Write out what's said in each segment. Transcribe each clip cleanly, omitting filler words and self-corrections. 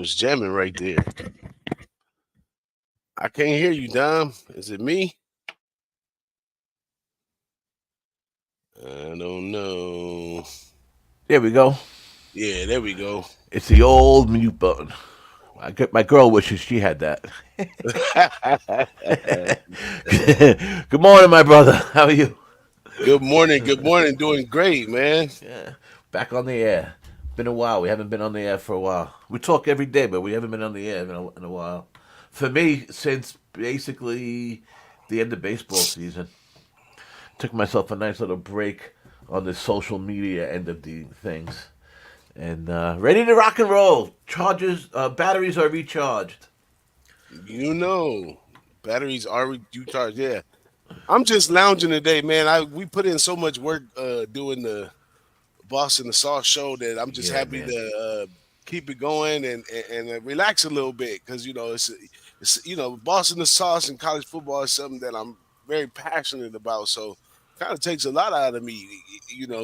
was jamming right there. I can't hear you, Dom. Is it me? I don't know. There we go. Yeah, there we go. It's the old mute button. My girl wishes she had that. Good morning, my brother. How are you? Good morning. Good morning. Doing great, man. Yeah, back on the air. Been a while. We haven't been on the air for a while. We talk every day, but we haven't been on the air in a while. For me, since basically the end of baseball season, took myself a nice little break on the social media end of the things, and ready to rock and roll. Chargers, batteries are recharged. You know, batteries are you charged. Yeah, I'm just lounging today, man. We put in so much work doing the Boss and the Sauce show that I'm just Yeah, happy man. to keep it going and relax a little bit because it's Boss and the Sauce and college football is something that I'm very passionate about. So kind of takes a lot out of me,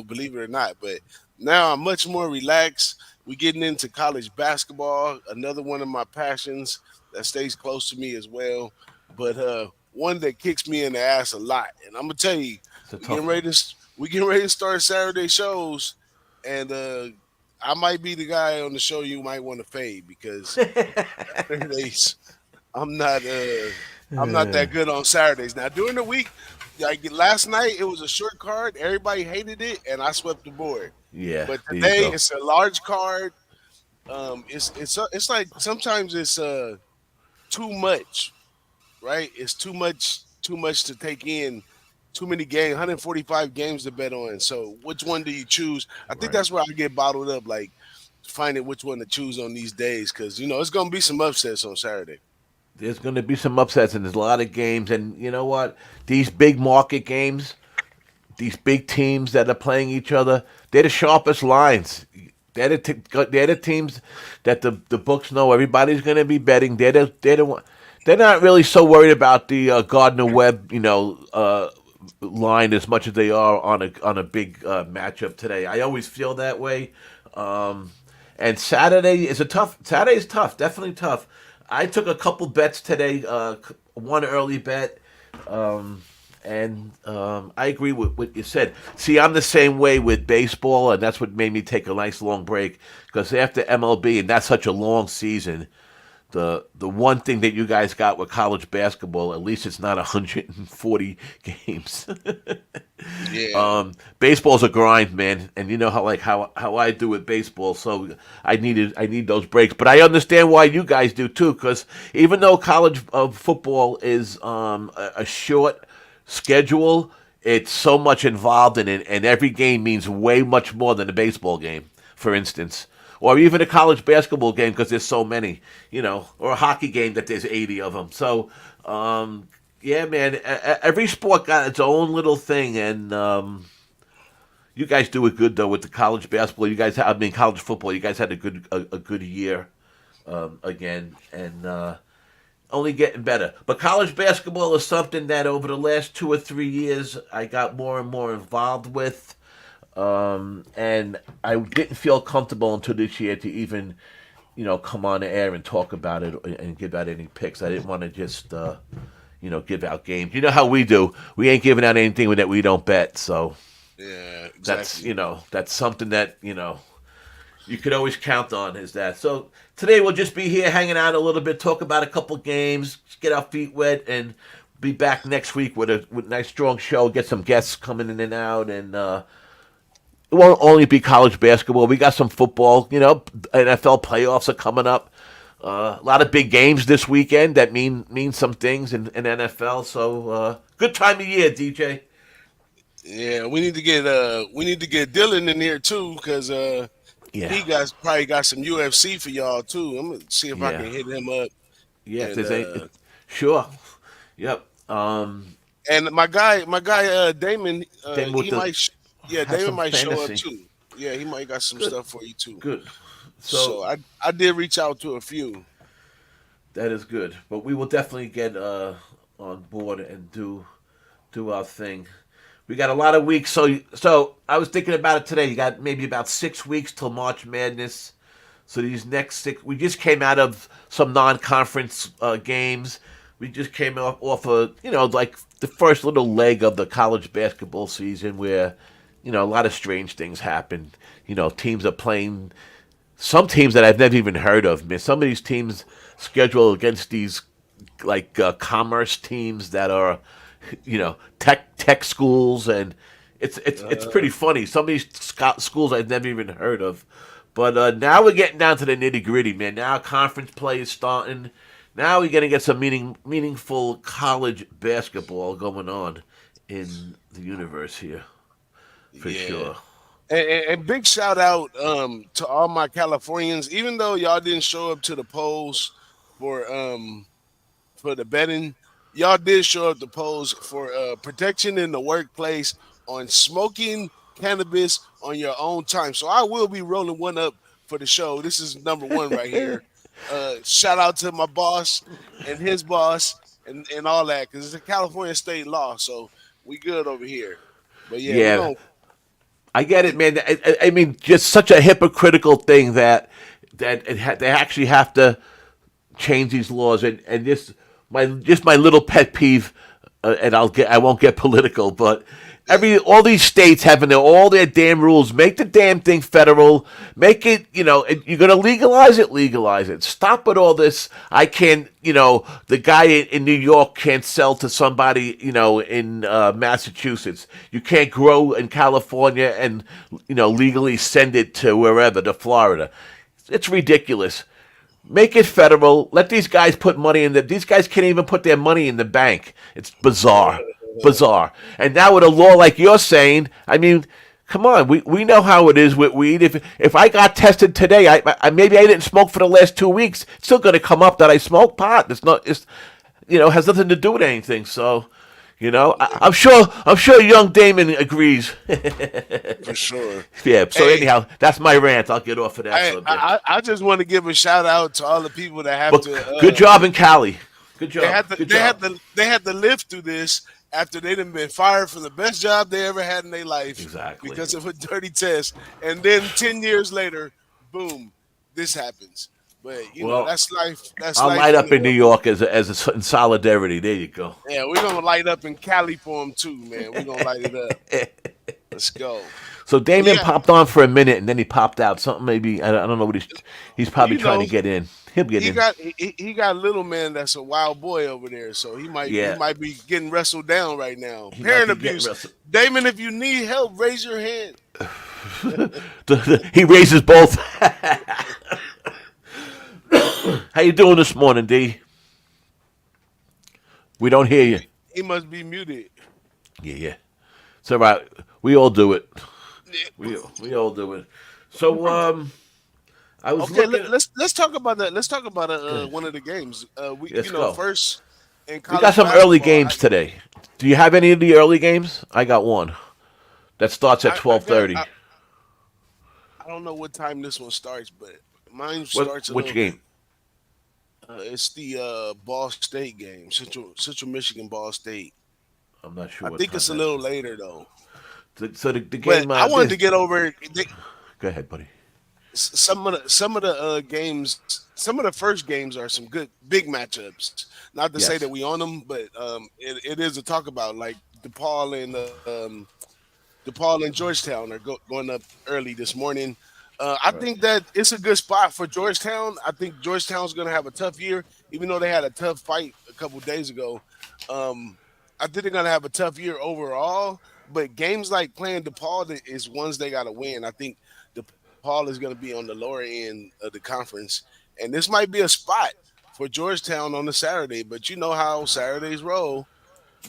believe it or not. But now I'm much more relaxed. We're getting into college basketball, another one of my passions that stays close to me as well. But one that kicks me in the ass a lot. And I'm gonna tell you, It's a we getting tough one. ready to we getting ready to start Saturday shows, and I might be the guy on the show you might want to fade because Saturdays I'm not I'm not that good on Saturdays. Now during the week, like last night, it was a short card. Everybody hated it, and I swept the board. Yeah, But there you today go. it's a large card. It's like sometimes it's too much, right? It's too much to take in. Too many games, 145 games to bet on. So which one do you choose? I think Right. that's where I get bottled up, like finding which one to choose on these days, because it's gonna be some upsets on Saturday. There's going to be some upsets, and there's a lot of games. And you know what? These big market games, these big teams that are playing each other, they're the sharpest lines. They're the teams that the books know everybody's going to be betting. They're the one. They're not really so worried about the Gardner Webb, line as much as they are on a big matchup today. I always feel that way. Um, and Saturday is a tough. Saturday's tough, definitely tough. I took a couple bets today. One early bet. And I agree with what you said. See, I'm the same way with baseball, and that's what made me take a nice long break. Because after MLB, and that's such a long season, the one thing that you guys got with college basketball, at least it's not 140 games. Yeah, Baseball's a grind, man, and you know how I do with baseball. So I need those breaks, but I understand why you guys do too. Because even though college football is a short schedule, it's so much involved in it, and every game means way much more than a baseball game, for instance. Or even a college basketball game because there's so many, or a hockey game that there's 80 of them. So, yeah, man, every sport got its own little thing, and you guys do it good though with the college basketball. I mean, college football. You guys had a good year again, and only getting better. But college basketball is something that over the last 2 or 3 years I got more and more involved with. And I didn't feel comfortable until this year to even, come on the air and talk about it and give out any picks. I didn't want to just, give out games. You know how we do. We ain't giving out anything that we don't bet. So yeah, that's, exactly. that's something that, you could always count on is that. So today we'll just be here hanging out a little bit, talk about a couple games, get our feet wet, and be back next week with a nice strong show. Get some guests coming in and out, and it won't only be college basketball. We got some football. NFL playoffs are coming up. A lot of big games this weekend that mean some things in NFL. So good time of year, DJ. Yeah, we need to get Dylan in here too because Yeah, he got probably got some UFC for y'all too. I'm gonna see if I yeah, can hit him up yeah. If and there's any, sure, yep. my guy Damon Then with the yeah, have Damon some might show up fantasy. too. Yeah, he might got some Good, stuff for you too. good. So So I did reach out to a few. that is good. But we will definitely get on board and do our thing. We got a lot of weeks. So I was thinking about it today. You got maybe about 6 weeks till March Madness. So these next six, we just came out of some non-conference games. We just came off a, like the first little leg of the college basketball season where, a lot of strange things happened. Teams are playing some teams that I've never even heard of. Man, some of these teams schedule against these like commerce teams that are, tech schools, and it's pretty Uh, funny. Some of these schools I've never even heard of. But now we're getting down to the nitty gritty, man. Now conference play is starting. Now we're gonna get some meaningful college basketball going on in the universe here for yeah. sure. And big shout out to all my Californians, even though y'all didn't show up to the polls for for the betting, y'all did show up to polls for protection in the workplace on smoking cannabis on your own time. So I will be rolling one up for the show. This is number one right here. Shout out to my boss and his boss and all that because it's a California state law, so we good over here. But yeah, we're Yeah, gonna. I get it, man. I mean, just such a hypocritical thing that they actually have to change these laws, and my little pet peeve, and I won't get political, but all these states having all their damn rules. Make the damn thing federal. Make it, you're gonna legalize it. Stop with all this. I can't, the guy in New York can't sell to somebody, in Massachusetts. You can't grow in California and legally send it to wherever, to Florida. It's ridiculous. Make it federal. Let these guys put money in. These guys can't even put their money in the bank. It's bizarre, bizarre. And now with a law like you're saying, I mean, come on. We know how it is with weed. If I got tested today, maybe I didn't smoke for the last 2 weeks. It's still going to come up that I smoked pot. It's not. It's has nothing to do with anything. So. I'm sure young Damon agrees. For sure. Yeah. So Hey, anyhow, that's my rant. I'll get off of that I, subject. I I just want to give a shout out to all the people that have But to good job in Cali. Good they job. had to Good they job. had to they had to live through this after they done been fired from the best job they ever had in their life Exactly. because of a dirty test, and then 10 years later, boom, this happens. But Well, that's life. That's I'll life light in up the in New world. York as in solidarity. There you go. Yeah, we're gonna light up in Cali for them too, man. We're gonna light it up. Let's go. So But Damien yeah, popped on for a minute and then he popped out. Something maybe I don't know what he's probably you trying to know, get in. He'll get he in. got he got little man that's a wild boy over there, so he Yeah, might be getting wrestled down right now. he might Parent be getting abuse, wrestled. Damon. If you need help, raise your hand. He raises both. How you doing this morning, D? We don't hear you. He must be muted. Yeah, yeah. It's all right. We all do it. We all do it. So I was Okay, looking. let's talk about that. Let's talk about Good. one of the games. We Let's go. first in We got college some early basketball. games today. Do you have any of the early games? I got one that starts at I twelve got thirty. I don't know what time this one starts, but mine starts a Which little bit. game? It's the Ball State game, Central Michigan Ball State. I'm not sure I what think time it's a that's. little later though. So the But game. I wanted to This. get over Go ahead, buddy. some of the games. Some of the first games are some good big matchups. Not to say that Yes. we on them, but it is a talk about like DePaul and Georgetown are going up early this morning. I Right. think that it's a good spot for Georgetown. I think Georgetown's going to have a tough year, even though they had a tough fight a couple days ago. Um, I think they're going to have a tough year overall. But games like playing DePaul is ones they got to win. I think DePaul is going to be on the lower end of the conference, and this might be a spot for Georgetown on the Saturday. But you know how Saturdays roll.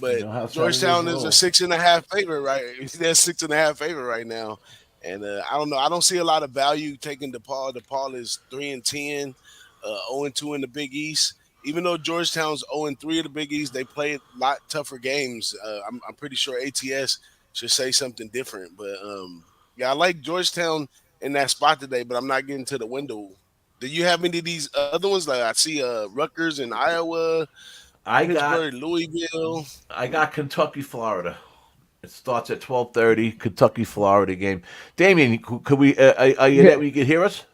You But know how Saturdays Georgetown is a roll. 6.5 favorite, right? They're 6.5 favorite right now, and I don't know. I don't see a lot of value taking DePaul. DePaul is 3-10, 0-2 in the Big East. Even though Georgetown's 0-3 in the Big East, they play a lot tougher games. I'm pretty sure ATS should say something different, but yeah, I like Georgetown in that spot today, but I'm not getting to the window. Do you have any of these other ones? Like I see Rutgers in Iowa, I got Pittsburgh, Louisville. I got Kentucky, Florida. It starts at 12:30. Kentucky, Florida game. Damien, could we? Are you Yeah, there? You can hear us?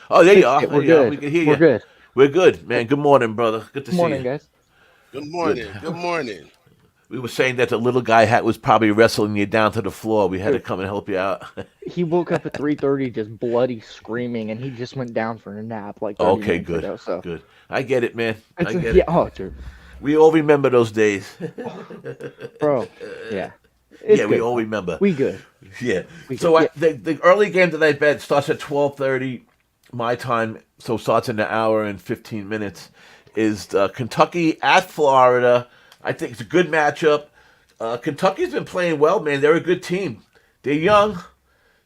Oh, there you Fixed are. it. There We're you are. We good. can hear We're you. good. We're good, Hey, man. Good morning, brother. Good to see you. morning, guys. Good Good. morning. Good morning. We were saying that the little guy was probably wrestling you down to the floor. We had to Dude, come and help you out. he woke up at 3:30 just bloody screaming, and he just went down for a nap like 30 Okay, minutes good, ago. So good. I get it, man. I it's get yeah. it. Oh, dude, We all remember those days. bro. Yeah, it's Yeah, we good all though. remember. We good. Yeah. We good. So Yeah. the early game that I bet starts at 12:30 my time. So starts in an hour and 15 minutes. Is Kentucky at Florida? I think it's a good matchup. Kentucky's been playing well, man. They're a good team. They're young.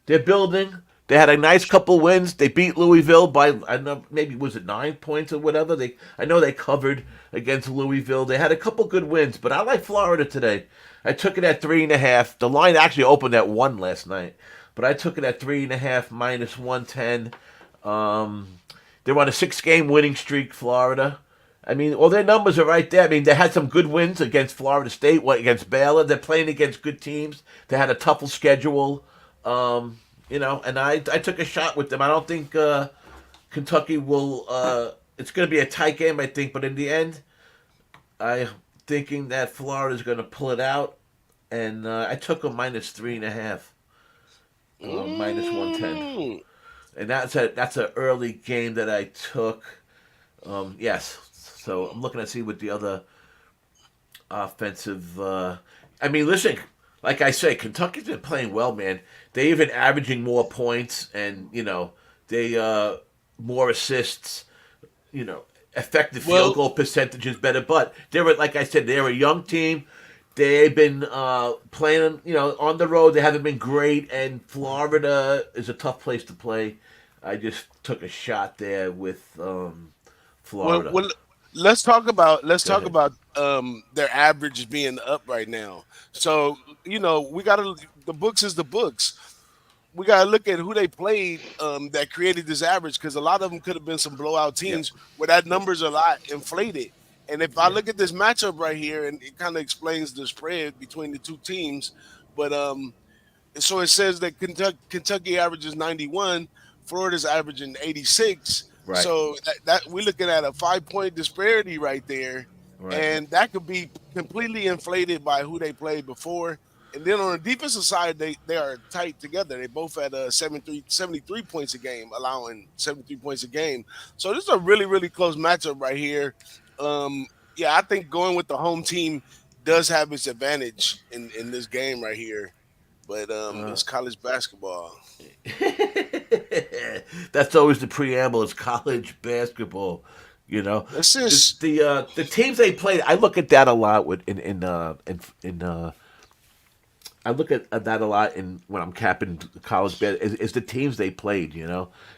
They're building. They had a nice couple wins. They beat Louisville by I don't know, maybe was it 9 points or whatever. I know they covered against Louisville. They had a couple good wins, but I like Florida today. I took it at 3.5. The line actually opened at 1 last night, but I took it at 3.5 minus 110. They're on a 6 game winning streak, Florida. I mean, all their numbers are right there. I mean, they had some good wins against Florida State, against Baylor. They're playing against good teams. They had a tougher schedule. Um, and I took a shot with them. I don't think Kentucky will. It's going to be a tight game, I think, but in the end, I'm thinking that Florida's going to pull it out, and I took a minus 3.5, minus 110, Mm. and that's an early game that I took. Yes, so I'm looking to see what the other offensive. I mean, listen, like I say, Kentucky's been playing well, man. They even averaging more points, and they more assists. Effective field Well, goal percentage is better. But like I said, they're a young team. They've been playing, on the road. They haven't been great, and Florida is a tough place to play. I just took a shot there with well, Florida. well, let's Go talk ahead. about their average being up right now. So we gotta the books is the books. We gotta look at who they played that created this average because a lot of them could have been some blowout Yep. teams where that Yep. number's a lot inflated. And if I Yeah. look at this matchup right here, and it kind of explains the spread between the two teams, but so it says that Kentucky averages 91, Florida's averaging 86. Right. So that we're looking at a 5 point disparity right there, Right. and that could be completely inflated by who they played before. And then on the defensive side, they are tight together. They both had 73 points a game, allowing 73 points a game. So this is a really, really close matchup right here. Yeah, I think going with the home team does have its advantage in this game right here, but it's college basketball. That's always the preamble. It's college basketball. You know, It's the just the teams they played. I look at that a lot with in I look at that a lot in when I'm capping college bad is the teams they played.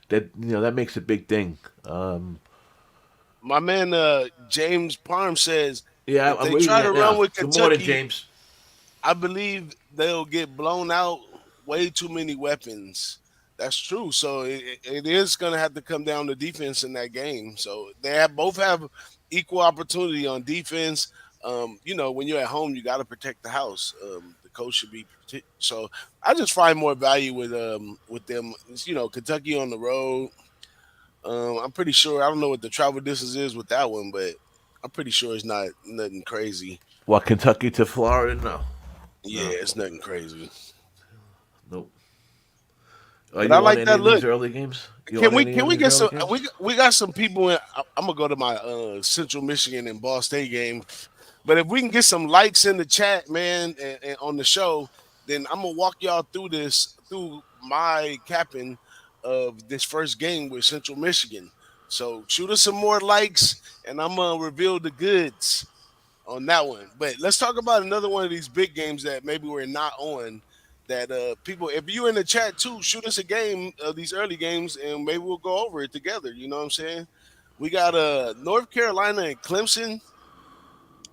That makes a big thing. my man James Parham says Yeah, if I'm they reading try that to run now. with Good morning, Kentucky, James. I believe they'll get blown out. Way too many weapons. That's true. So it is going to have to come down to defense in that game. So they both have equal opportunity on defense. When you're at home, you got to protect the house. The coach should be so. I just find more value with them. Kentucky on the road. I'm pretty sure. I don't know what the travel distance is with that one, but I'm pretty sure it's not nothing crazy. What, Kentucky to Florida? No, Yeah, no, it's nothing crazy. nope. Are But I you on like any that of these look. early games? You Can on we any can of we these get early some? games? We got some people in. I'm gonna go to my Central Michigan and Ball State game, but if we can get some likes in the chat, man, and on the show, then I'm gonna walk y'all through my capping of this first game with Central Michigan. So shoot us some more likes, and I'm gonna reveal the goods on that one. But let's talk about another one of these big games that maybe we're not on. That people, if you in the chat too, shoot us a game of these early games, and maybe we'll go over it together. You know what I'm saying? We got North Carolina and Clemson.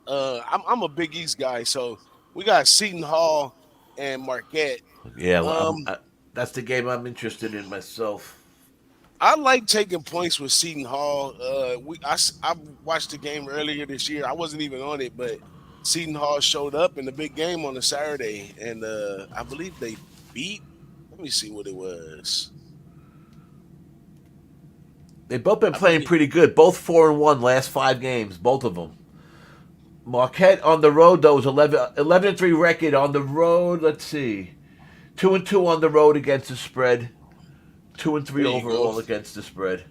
I'm a Big East guy, so we got Seton Hall and Marquette. Yeah, well, Um, that's the game I'm interested in myself. I like taking points with Seton Hall. I watched the game earlier this year. I wasn't even on it, but Seton Hall showed up in the big game on a Saturday, and I believe they beat. Let me see what it was. They've both been I playing believe. pretty good. Both 4-1 last 5 games, both of them. Marquette on the road though is 11-3 record on the road. Let's see, 2-2 on the road against the spread. 2-3 There you go. overall against the spread.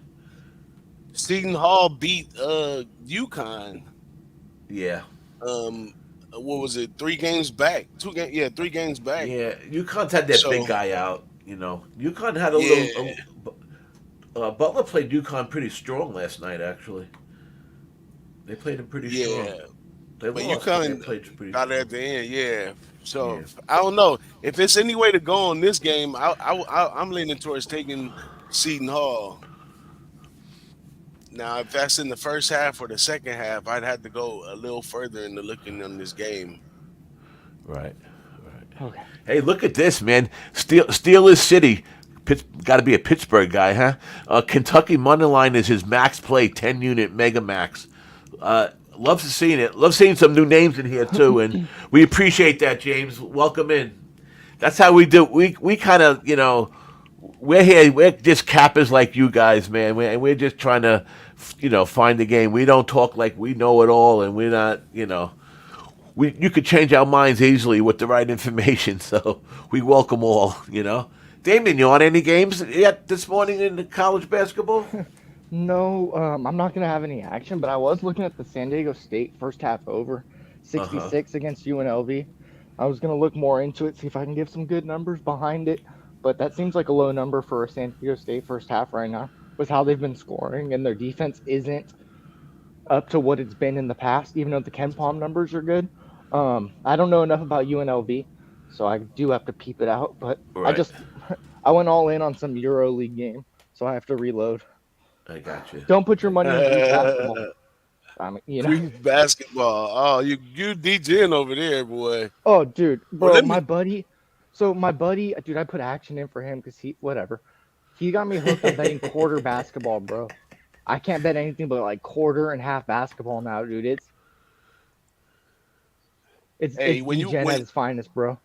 Seton Hall beat UConn. Yeah, Um, what was it? 3 games back. 2 games. Yeah, 3 games back. yeah. UConn's had that big So guy out. UConn had a yeah, little. Butler played UConn pretty strong last night. Actually, they played him pretty strong. yeah. They But lost, but they UConn played pretty got it strong. at the end. Yeah. So Yeah, I don't know if it's any way to go on this game. I'm leaning towards taking Seton Hall. Now, if that's in the first half or the second half, I'd have to go a little further into looking on this game. right, right. Okay. Hey, look at this, man. Steelers City. Got to be a Pittsburgh guy, huh? Kentucky money line is his max play, 10 unit mega max. Love seeing it. Love seeing some new names in here too, and we appreciate that, James. Welcome in. That's how we do. We kind of we're here. We're just cappers like you guys, man. We're just trying to find the game. We don't talk like we know it all, and we're not you could change our minds easily with the right information. So we welcome all. Damien, you on any games yet this morning in the college basketball? No, I'm not gonna have any action, but I was looking at the San Diego State first half over, Uh huh. 66 against UNLV. I was gonna look more into it, see if I can give some good numbers behind it, but that seems like a low number for a San Diego State first half right now, with how they've been scoring, and their defense isn't up to what it's been in the past, even though the Ken Palm numbers are good. I don't know enough about UNLV, so I do have to peep it out, but I Right. just I went all in on some Euro League game, so I have to reload. I got you. Don't put your money in Greek basketball. I mean, Greek basketball. Oh, you DJing over there, boy. Oh, dude, Well, bro, let my me. buddy. So my buddy, dude, I put action in for him because he, whatever. He got me hooked on betting quarter basketball, bro. I can't bet anything but like quarter and half basketball now, dude. It's Hey, when you degen at its finest, bro.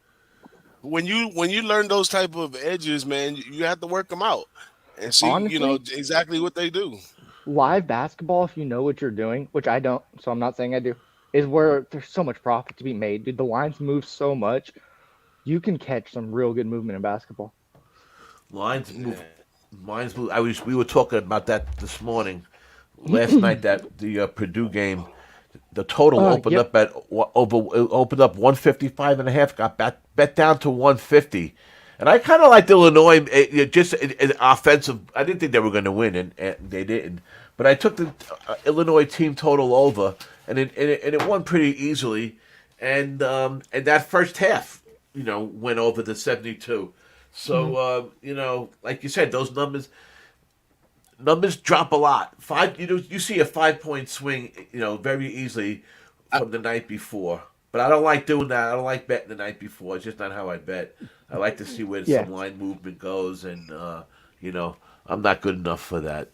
when you learn those type of edges, man, you have to work them out and see, Honestly, exactly what they do. live basketball, if you know what you're doing, which I don't, so I'm not saying I do, is where there's so much profit to be made, dude. The lines move so much, you can catch some real good movement in basketball. Lines move. Yeah. Lines move. We were talking about that this morning. Last night, that the Purdue game, the total opened Yep. up at over opened up 155 and a half. Got bet down to 150. And I kind of liked Illinois, just offensive. I didn't think they were going to win, and they didn't. But I took the Illinois team total over, and it won pretty easily. And that first half, went over the 72. So like you said, those numbers drop a lot. You see a 5 point swing, very easily I, from the night before. But I don't like doing that. I don't like betting the night before. It's just not how I bet. I like to see where Yeah. some line movement goes, and you know, I'm not good enough for that.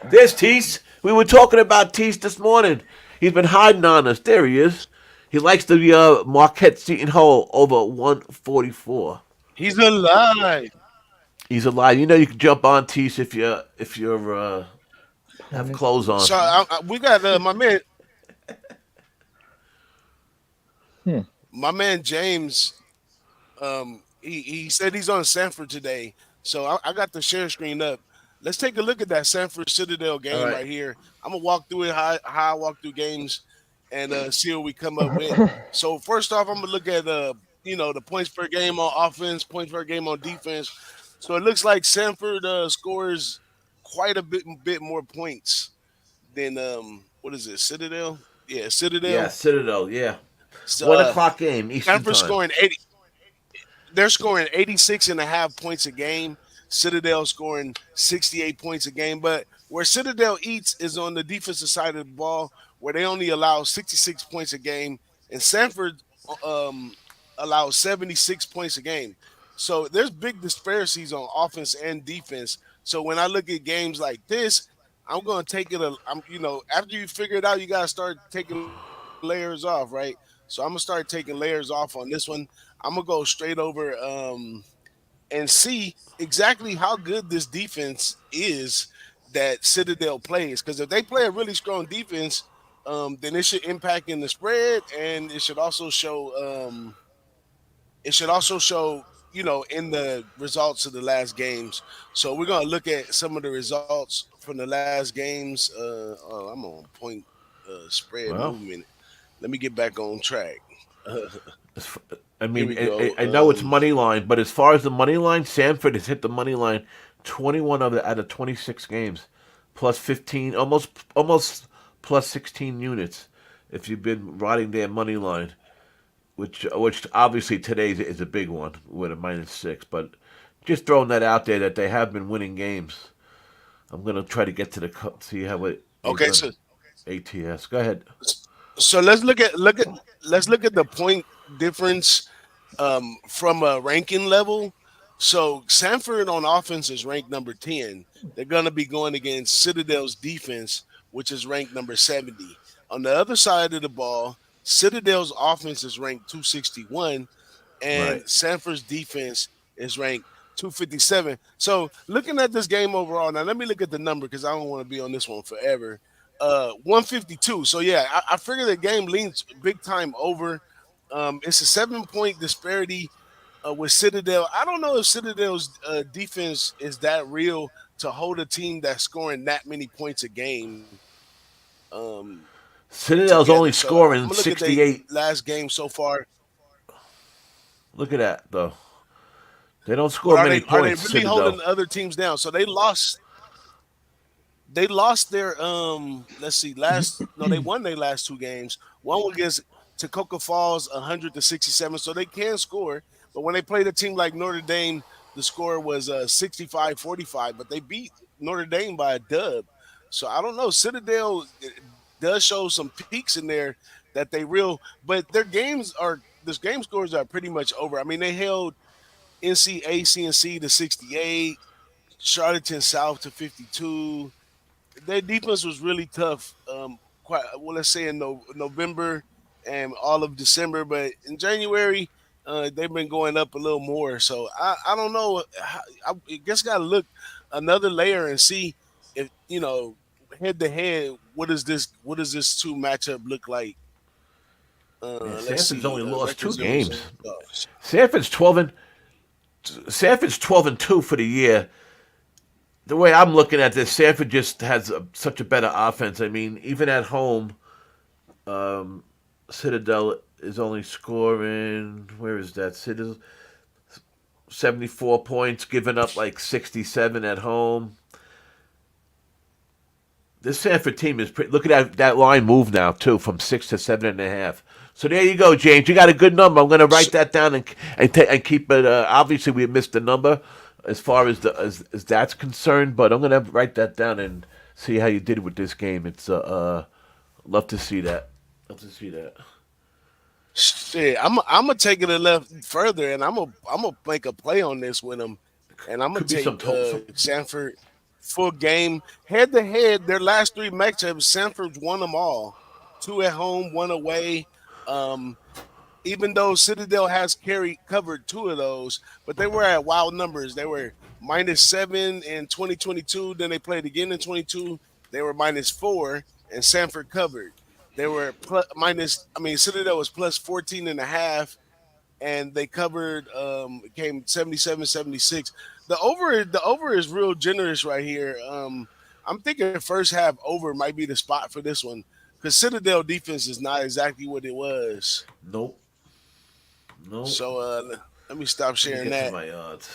There's Tease. We were talking about Tease this morning. He's been hiding on us. There he is. He likes the Marquette Seton Hall over 144. he's alive. He's alive. You can jump on Tease if you're have Opponents. clothes on. So we got my man, Hmm. James. He said he's on Sanford today, so I got the share screen up. Let's take a look at that Sanford Citadel All game right. right here. I'm gonna walk through it, how I walk through games, and see what we come up with. So first off, I'm gonna look at the points per game on offense, points per game on defense. So it looks like Sanford scores quite a bit more points than what is it, Citadel? Yeah, Yeah, Citadel. Citadel. Yeah, So, 1 o'clock game Eastern Stanford time. scoring 80. They're scoring 86 and a half points a game. Citadel scoring 68 points a game. But where Citadel eats is on the defensive side of the ball, where they only allow 66 points a game, and Sanford um, allows 76 points a game. So there's big disparities on offense and defense. So when I look at games like this, I'm going to take it. After you figure it out, you got to start taking layers off, right? So I'm gonna start taking layers off on this one. I'm gonna go straight over and see exactly how good this defense is that Citadel plays. Because if they play a really strong defense, then it should impact in the spread, and it should also show, in the results of the last games. So we're gonna look at some of the results from the last games. I'm on point spread Well, movement. Let me get back on track. I Here mean, we go. I know it's money line, but as far as the money line, Sanford has hit the money line 21 of the out of 26 games, plus 15, almost plus 16 units. If you've been riding their money line, which obviously today is a big one with a -6, but just throwing that out there that they have been winning games. I'm gonna try to get to the see how it Okay, does. so ATS. Go ahead. so let's look at the point difference from a ranking level. So Sanford on offense is ranked number 10. They're going to be going against Citadel's defense, which is ranked number 70. On the other side of the ball, Citadel's offense is ranked 261, and Right. Sanford's defense is ranked 257. So looking at this game overall, now let me look at the number because I don't want to be on this one forever. 152. So yeah, I figure the game leans big time over. It's a 7 point disparity with Citadel. I don't know if Citadel's defense is that real to hold a team that's scoring that many points a game Citadel's together. only So I'm gonna scoring look at the 68. last game so far. Look at that though. They don't But score are many they points. really holding Citadel. the other teams down? So they lost their let's see, last no, they won their last two games. One was against Tacoma Falls 100-67, so they can score. But when they played a team like Notre Dame, the score was 65-45, but they beat Notre Dame by a dub. So I don't know. Citadel does show some peaks in there that they real, but their game scores are pretty much over. I mean, they held NCAAC to 68, Charlotte South to 52. Their defense was really tough. Quite well, let's say in November and all of December, but in January, they've been going up a little more. So I don't know. I guess got to look another layer and see if head to head. What does this two matchup look like? Man, Let's Sanford's see only lost two records and games. results. Sanford's 12-2 for the year. The way I'm looking at this, Sanford just has such a better offense. I mean, even at home, Citadel is only scoring. Where is that? Citadel 74 points, giving up like 67 at home. This Sanford team is pretty. Look at that line move now too, from 6 to 7.5. So there you go, James. You got a good number. I'm going to write that down and keep it. Obviously, we missed the number as far as as that's concerned, but I'm going to write that down and see how you did with this game. It's love to see that. Love to see that. Shit, I'm gonna take it a left further, and I'm gonna make a play on this with them, and I'm gonna Could be take some. Sanford full game head to head. Their last three matchups, Sanford's won them all, two at home, one away. Um, Even though Citadel has covered two of those, but they were at wild numbers. They were -7 in 2022. Then they played again in 22. They were -4, and Sanford covered. They were minus. I mean, Citadel was plus 14 and a half, and they covered. It came 77-76. The over is real generous right here. I'm thinking first half over might be the spot for this one because Citadel defense is not exactly what it was. Nope. Nope. So let me stop Let me sharing get to that. my odds.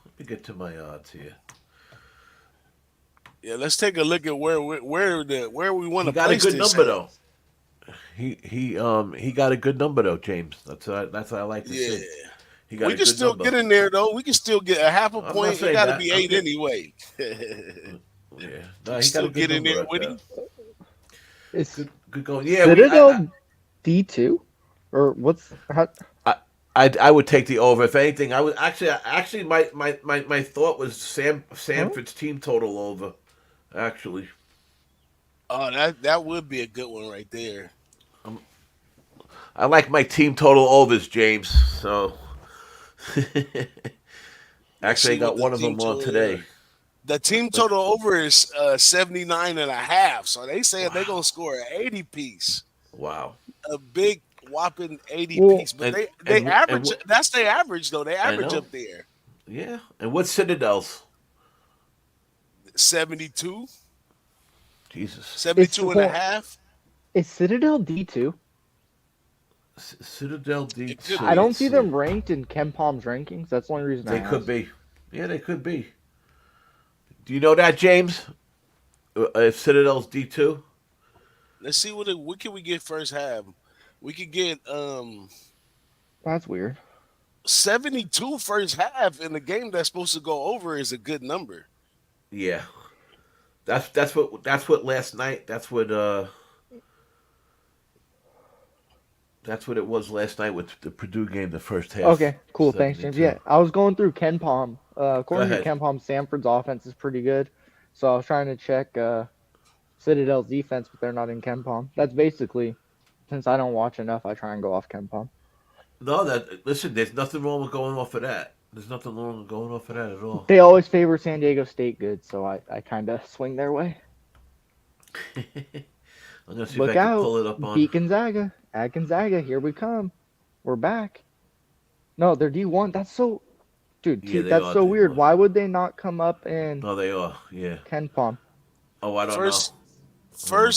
Let me get to my odds here. Yeah, let's take a look at where we want He to got a place good this number at. though. He got a good number though, James. That's what I like to Yeah, see. He got we a can good still number. get in there though. We can still get a half a I'm not point. It saying got to that. be I'm eight getting. anyway. We Yeah, can no, he got a still good get in number there right with there. him. Is Good going. Yeah, Citadel D2 or what's how? I would take the over. If anything, I would actually my thought was Huh? Sanford's team total over. Actually, Oh, that would be a good one right there. I like my team total overs, James. So Let's actually, I see got what the one of team them on total. today. The team But total over is 79 and a half. So they saying they're wow, gonna score an 80 piece, wow, a big whopping 80 Well, piece. But and they average. what? That's their average though. They I average know. up there Yeah, and what Citadels? 72, Jesus, 72 and a half. is Citadel D2? Citadel D It could two. I be. don't Let's see see. them ranked in Ken Palm's rankings. That's the only reason I They could asked. be. Yeah, they could be. Do you know that, James? If Citadel's D two. Let's see what can we get first half. We could get That's weird. 72 first half in the game that's supposed to go over is a good number. Yeah, that's what last night. That's what it was last night with the Purdue game. The first half, Okay, cool. Thanks, James. 72. Yeah, I was going through Ken Palm. Go According to ahead. Ken Palm, Sanford's offense is pretty good. So I was trying to check Citadel's defense, but they're not in Ken Palm. That's basically, since I don't watch enough, I try and go off Ken Palm. No, that listen. There's nothing wrong with going off of that. There's nothing wrong with going off of that at all. They always favor San Diego State good, so I kind of swing their way. I'm gonna see if Look I can out. pull it up on. Beat Gonzaga. At Gonzaga, here we come. We're back. No, they're D1. That's so. Dude, Yeah, they that's are so weird. D1. Why would they not come up in No, they are. Yeah. Ken Palm? Oh, I don't know. First I don't know.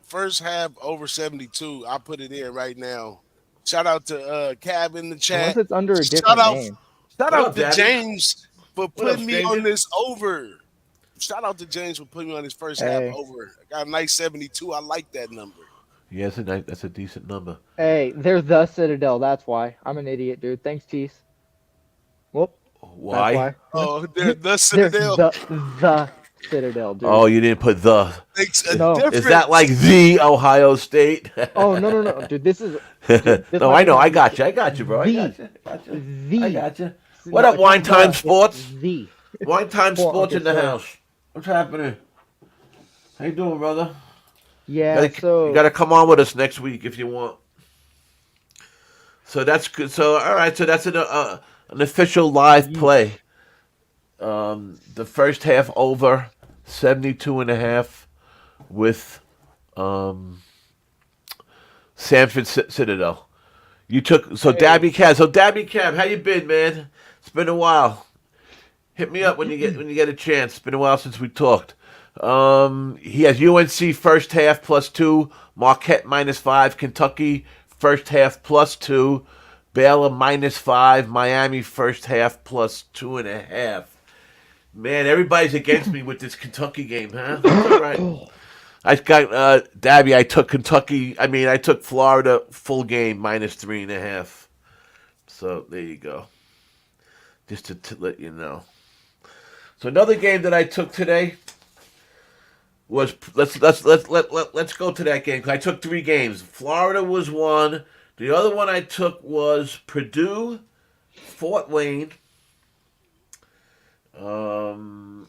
first half over 72. I put it in right now. Shout out to Cab in the Unless chat. it's under a Shout different out name. shout What out up, to Daddy? James for What up, putting me on stranger? this over. Shout out to James for putting me on his first half Hey, over. I got a nice 72. I like that number. Yeah, that's a decent number. hey, they're the Citadel. That's why. I'm an idiot, dude. Thanks, Tease. Whoop. That's Why? why. Oh, they're the They're Citadel the Citadel, Oh, dude. you didn't put the. makes a No. Is that like difference. the Ohio State? Oh no, no, no, dude. This No, might I know. even I be got you. I got you, bro. I the got you. I got you. I the. got you. What No, up, it's Wine not Time the. It's Sports? the. Wine Time Well, Sports okay, in the so house. What's happening? How you doing, brother? yeah, You so gotta come on with us next week if you want. So that's good. So all right. So that's an official live yeesh. play. The first half over 72 and a half with um, Sanford Citadel. You took so Hey, Dabby Cab. So Dabby Cab, how you been, man? It's been a while. Hit me up when you get a chance. It's been a while since we talked. He has UNC first half +2, Marquette -5, Kentucky first half +2, Baylor -5, Miami first half +2.5. Man, everybody's against me with this Kentucky game, huh? That's all right. I got Dabby. I took Kentucky. I mean, I took Florida full game -3.5. So there you go. Just to let you know. So another game that I took today was let's go to that game. 'Cause I took three games. Florida was one. The other one I took was Purdue, Fort Wayne.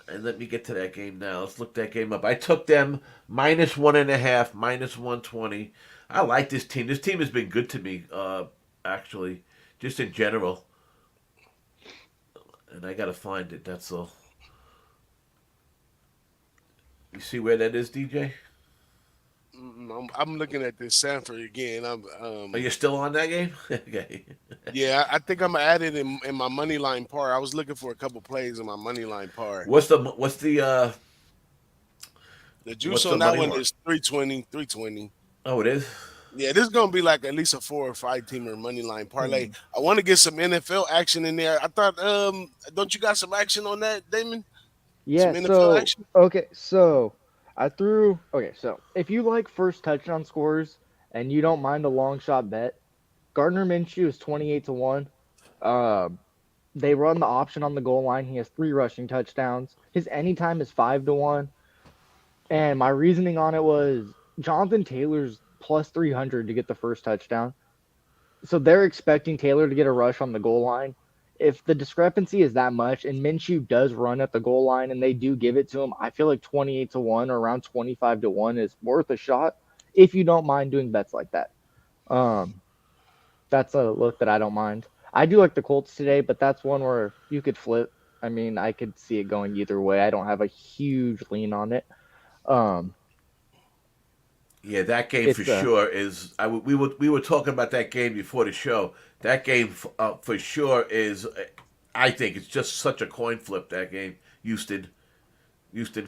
And let me get to that game now. Let's look that game up. I took them -1.5, -120. I like this team. This team has been good to me, actually, just in general. And I gotta find it. That's all. You see where that is, DJ? I'm looking at this Sanford again. Are you still on that game? Okay. Yeah, I think I'm gonna add it in my money line par. I was looking for a couple plays in my money line par. The juice What's the on that money one line? is 320, 320. Oh, it is. Yeah, this is gonna be like at least a 4 or 5 teamer money line parlay. Hmm. I want to get some NFL action in there. I thought, don't you got some action on that, Damon? Yeah, Some NFL so action? okay, so I threw okay, so if you like first touchdown scores and you don't mind a long shot bet, Gardner Minshew is 28 to 1. Um they run the option on the goal line. He has three rushing touchdowns. His anytime is 5 to 1. And my reasoning on it was Jonathan Taylor's plus 300 to get the first touchdown. So they're expecting Taylor to get a rush on the goal line. If the discrepancy is that much and Minshew does run at the goal line and they do give it to him, I feel like 28 to 1 or around 25 to 1 is worth a shot if you don't mind doing bets like that. Um, that's a look that I don't mind. I do like the Colts today, but that's one where you could flip. I mean, I could see it going either way. I don't have a huge lean on it. Um, Yeah, that game for it's a sure is. We were talking about that game before the show. That game for sure is. I think it's just such a coin flip. That game, Houston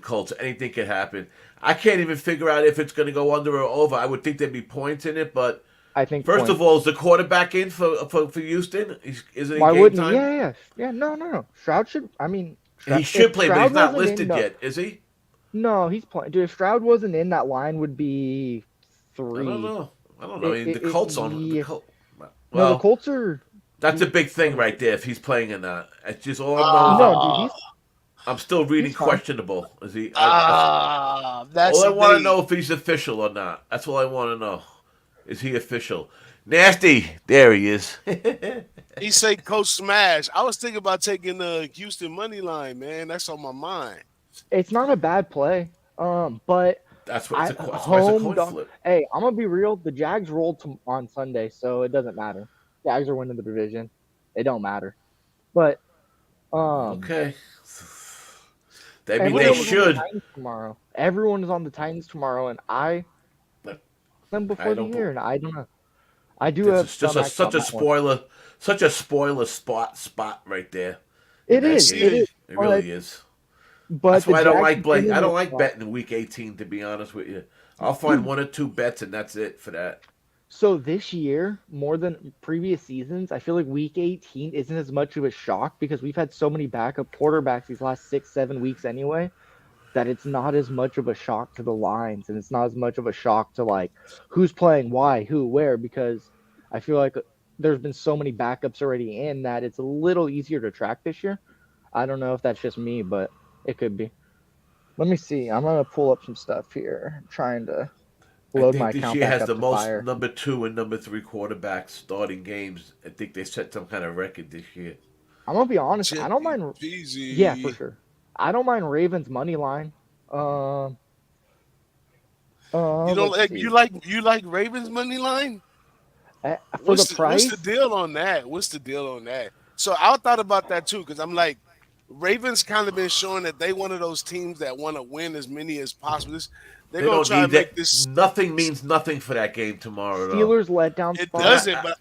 Colts. Anything can happen. I can't even figure out if it's going to go under or over. I would think there'd be points in it, but I think first of points. all, is the quarterback in for Houston? Isn't he Why game wouldn't he? time? Yeah. No, no, no. Stroud should. I mean, He If should play, but Stroud he's not wasn't in, listed no, yet, is he? no, he's playing. Dude, if Stroud wasn't in, that line would be I don't three. know. I don't know. I mean, the Colts on the Yeah. Colts. No, the Well, Colts are. that's a big Let thing me right see. there. If he's playing or not, it's just all I know is No, I'm dude, Ah, I'm still reading he's fine. questionable. Is he? that's All I the want to thing. know if he's official or not. That's all I want to know. Is he official? Nasty. There he is. He say Coach Smash. I was thinking about taking the Houston money line, man. That's on my mind. It's not a bad play. But That's what it's I a. That's why it's a home coin dog. flip. Hey, I'm gonna be real. The Jags rolled on Sunday, so it doesn't matter. Jags are winning the division. It don't matter. But um, Okay. I mean, they What everyone is am on the should. Titans tomorrow. Everyone is on the Titans tomorrow, and I But them I before the don't. year, and I don't know. I do This have is just some actually such on a that one. spoiler. Such a spoiler spot right there in It that is, it game. see? is, It but really is. That's the why I don't Jags like have been Blake. I in don't it. like betting week 18. To be honest with you, I'll find Dude, one or two bets and that's it for that. so this year, more than previous seasons, I feel like Week 18 isn't as much of a shock because we've had so many backup quarterbacks these last 6, 7 weeks anyway. That it's not as much of a shock to the lines and it's not as much of a shock to like who's playing, why, who, where, because I feel like there's been so many backups already in that it's a little easier to track this year. I don't know if that's just me, but it could be. Let me see. I'm gonna pull up some stuff here. I'm trying to I load my think this account year back has up the to most fire. number two and number three quarterbacks starting games. I think they set some kind of record this year. I'm gonna be honest. I don't Chippy mind. Yeah, for Peasy. sure. I don't mind Ravens money line. Um. You don't Let's like see. you like Ravens money line? For the What's the price, deal on that? What's the deal on that? So I thought about that too because I'm like, Ravens kind of been showing that they one of those teams that want to win as many as possible. They're They gonna don't try to need make that. this. Nothing means nothing for that game tomorrow, though. Steelers letdown It spot. doesn't, but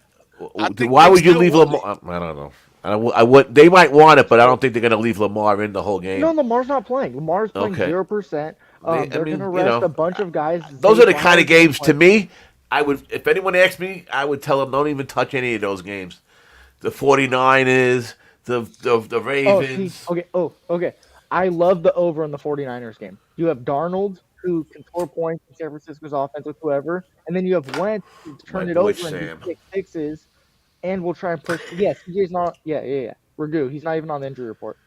I think Why they would you still leave want it. Lamar? I don't know. I would. They might want it, but I don't think they're going to leave Lamar in the whole No, game. Lamar's not playing. Lamar's playing Okay. 0%. I They're gonna mean, rest a bunch of guys. those Zay are the kind of Flowers isn't games to playing. me. I would, if anyone asked me, I would tell them don't even touch any of those games. The 49ers, the Oh, see, Ravens. okay. Oh, okay. I love the over in the 49ers game. You have Darnold, who can score points in San Francisco's offense with whoever, and then you have Wentz, who My turn it boy over and do Sam. pick sixes, and we'll try and push. Yes, CJ's not. Yeah. We're good. He's not even on the injury report.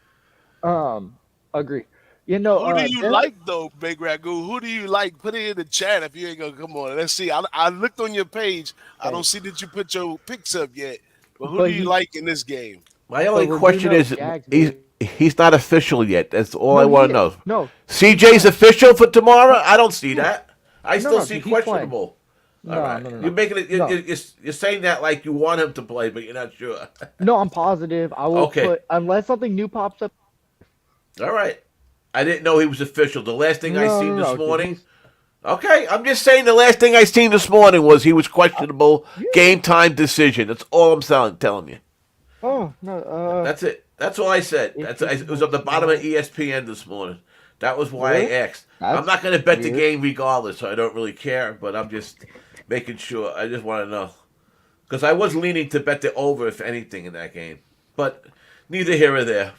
Um, agree. You know, Who do you them. like though, Big Ragu? Who do you like? Put it in the chat if you ain't gonna come on. Let's see. I looked on your page. I don't Hey, see that you put your picks up yet. But who do but you he, like in this game? My but only Raghu question knows is, Jags, he's baby. he's not official yet. That's all I No, he want to is. know. No, he's CJ's playing. official for tomorrow. No, I don't see no, that. I no, still no, see dude, he's playing. questionable. All No, right, no, no, you're no, making it. no. You're saying that like you want him to play, but you're not sure. No, I'm positive. I will Okay, put unless something new pops up. all right. I didn't know he was official. The last thing I No, seen no, this no, dude. morning. Okay, I'm just saying the last thing I seen this morning was he was Uh, questionable. yeah. Game time decision. That's all I'm telling you. Oh no. That's it. That's all I said. If That's he it was on plays the bottom of tomorrow, ESPN this morning. That was why I really? asked. I'm That's not going to bet the weird. game regardless, so I don't really care. But I'm just making sure. I just want to know because I was leaning to bet the over if anything in that game, but neither here or there.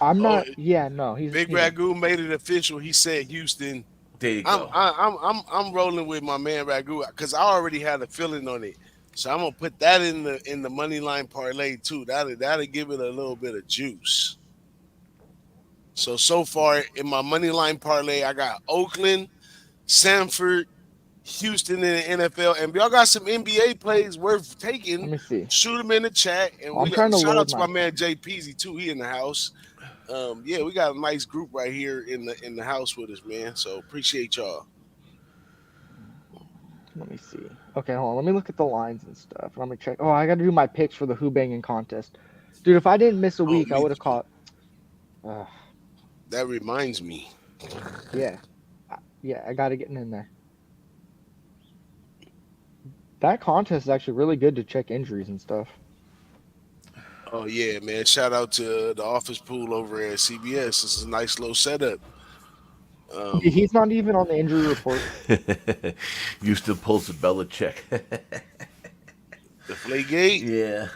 I'm Oh, not. Yeah, no. Big He's in. Ragu made it official. He said Houston. There you I'm go. I, I'm rolling with my man Ragu because I already had a feeling on it. So I'm gonna put that in the money line parlay too. That'll give it a little bit of juice. So far in my money line parlay, I got Oakland, Sanford, Houston in the NFL, and if y'all got some NBA plays worth taking, Let me see. shoot them in the chat. And I'm we got trying to shout out load to my my man account. Jay Peasy too. He in the house. Yeah, we got a nice group right here in the house with us, man. So appreciate y'all. Let me see. Okay, hold on. Let me look at the lines and stuff. Let me check. Oh, I got to do my picks for the Who Bangin contest, dude. If I didn't miss a Oh, week, I me would have too. caught. Uh, That reminds me. yeah, yeah, I got to get in there. That contest is actually really good to check injuries and stuff. Oh yeah, man! Shout out to the office pool over at CBS. This is a nice little setup. Yeah, Um, he's not even on the injury report. Used to pull the Belichick. the Flagate. Yeah.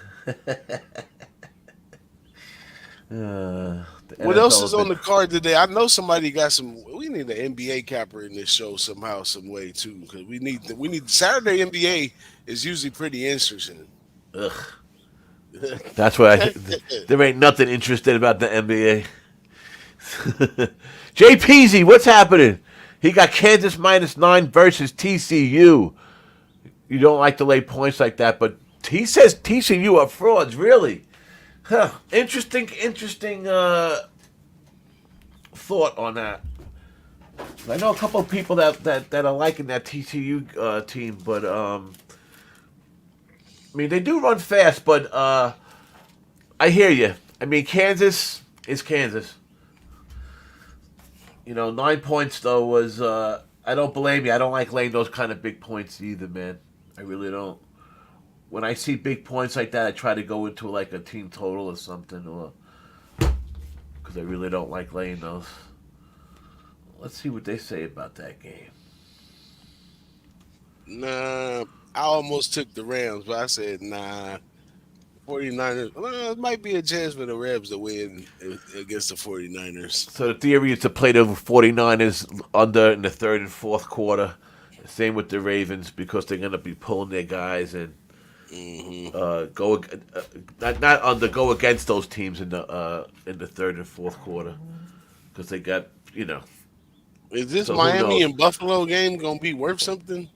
The What else NFL is have on been the card today? I know somebody got some. We need an NBA capper in this show somehow, some way too, because we need Saturday NBA is usually pretty interesting. ugh. That's why there ain't nothing interesting about the NBA. Jay Peasy, what's happening? He got Kansas -9 versus TCU. You don't like to lay points like that, but he says TCU are frauds. Really? Huh. Interesting thought on that. I know a couple of people that are liking that TCU team, but I mean they do run fast, but I hear you. I mean Kansas is Kansas. 9 points though was. I don't blame you. I don't like laying those kind of big points either, man. I really don't. When I see big points like that, I try to go into like a team total or something, or because I really don't like laying those. Let's see what they say about that game. Nah, I almost took the Rams, but I said nah. 49ers. Well, it might be a chance for the Rams to win against the 49ers. So the theory is to play the 49ers under in the third and fourth quarter. Same with the Ravens because they're going to be pulling their guys and Hmm go not under go against those teams in the third and fourth quarter because they got Is this So who Miami knows? and Buffalo game gonna be worth something?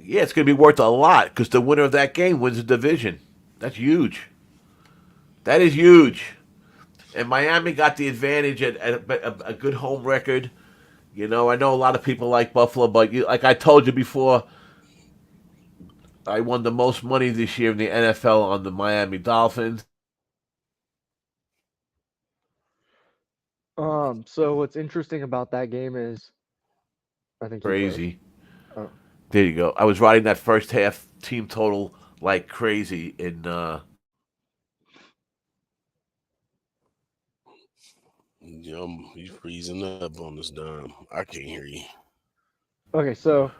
Yeah, it's going to be worth a lot because the winner of that game wins the division. That's huge. That is huge. And Miami got the advantage at a good home record. I know a lot of people like Buffalo, but like I told you before, I won the most money this year in the NFL on the Miami Dolphins. So what's interesting about that game is I think he froze. Crazy. Oh, There you go. I was riding that first half team total like crazy in You freezing up on this dime. I can't hear you. okay. So,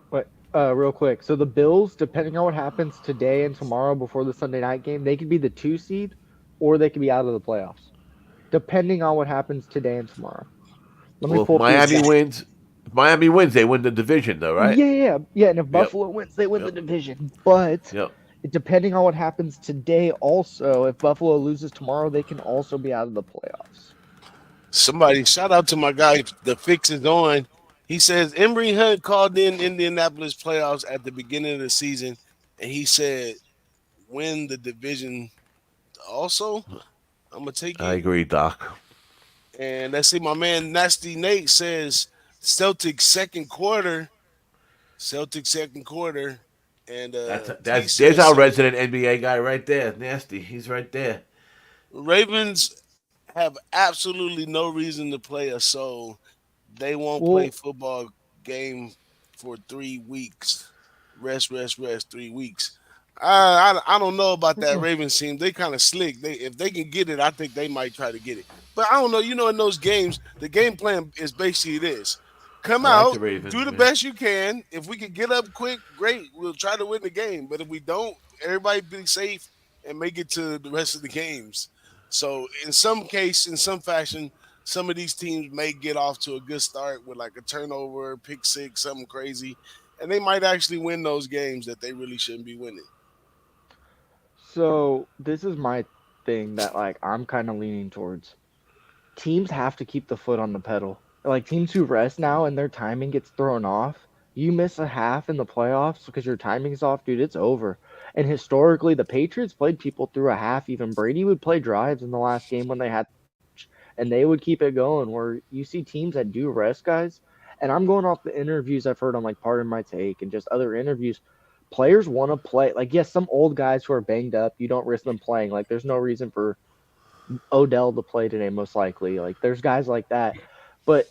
what? Real quick. So the Bills, depending on what happens today and tomorrow before the Sunday night game, they could be the 2 seed, or they could be out of the playoffs, depending on what happens today and tomorrow. Let me well, pull up the exact. If Miami wins, they win the division, though, right? Yeah, yeah, yeah. And if Yep. Buffalo wins, they win the Yep. division. But Yep. depending on what happens today, also, if Buffalo loses tomorrow, they can also be out of the playoffs. Somebody shout out to my guy. The fix is on. He says Emory Hunt called in Indianapolis playoffs at the beginning of the season, and he said win the division. Also, I'm gonna take I it. agree, Doc. And let's see, my man Nasty Nate says Celtics second quarter. Celtics second quarter. And T There's says our something. resident NBA guy right there, Nasty. He's right there. Ravens have absolutely no reason to play a soul. They won't play Well, football game for 3 weeks. Rest, 3 weeks. I don't know about that Ravens team. They kind of slick. They if they can get it, I think they might try to get it. But I don't know. In those games, the game plan is basically this: come I like out, the Ravens, do the man. best you can. If we can get up quick, great. We'll try to win the game. But if we don't, everybody be safe and make it to the rest of the games. So in some fashion, some of these teams may get off to a good start with like a turnover, pick six, something crazy, and they might actually win those games that they really shouldn't be winning. so this is my thing that like I'm kind of leaning towards. Teams have to keep the foot on the pedal. Like teams who rest now and their timing gets thrown off, you miss a half in the playoffs because your timing's off, dude, it's over. And historically, the Patriots played people through a half. Even Brady would play drives in the last game when they had, and they would keep it going. Where you see teams that do rest guys, and I'm going off the interviews I've heard on like Pardon My Take and just other interviews. Players want to play. Like, yes, some old guys who are banged up, you don't risk them playing. Like, there's no reason for Odell to play today, most likely. Like there's guys like that. But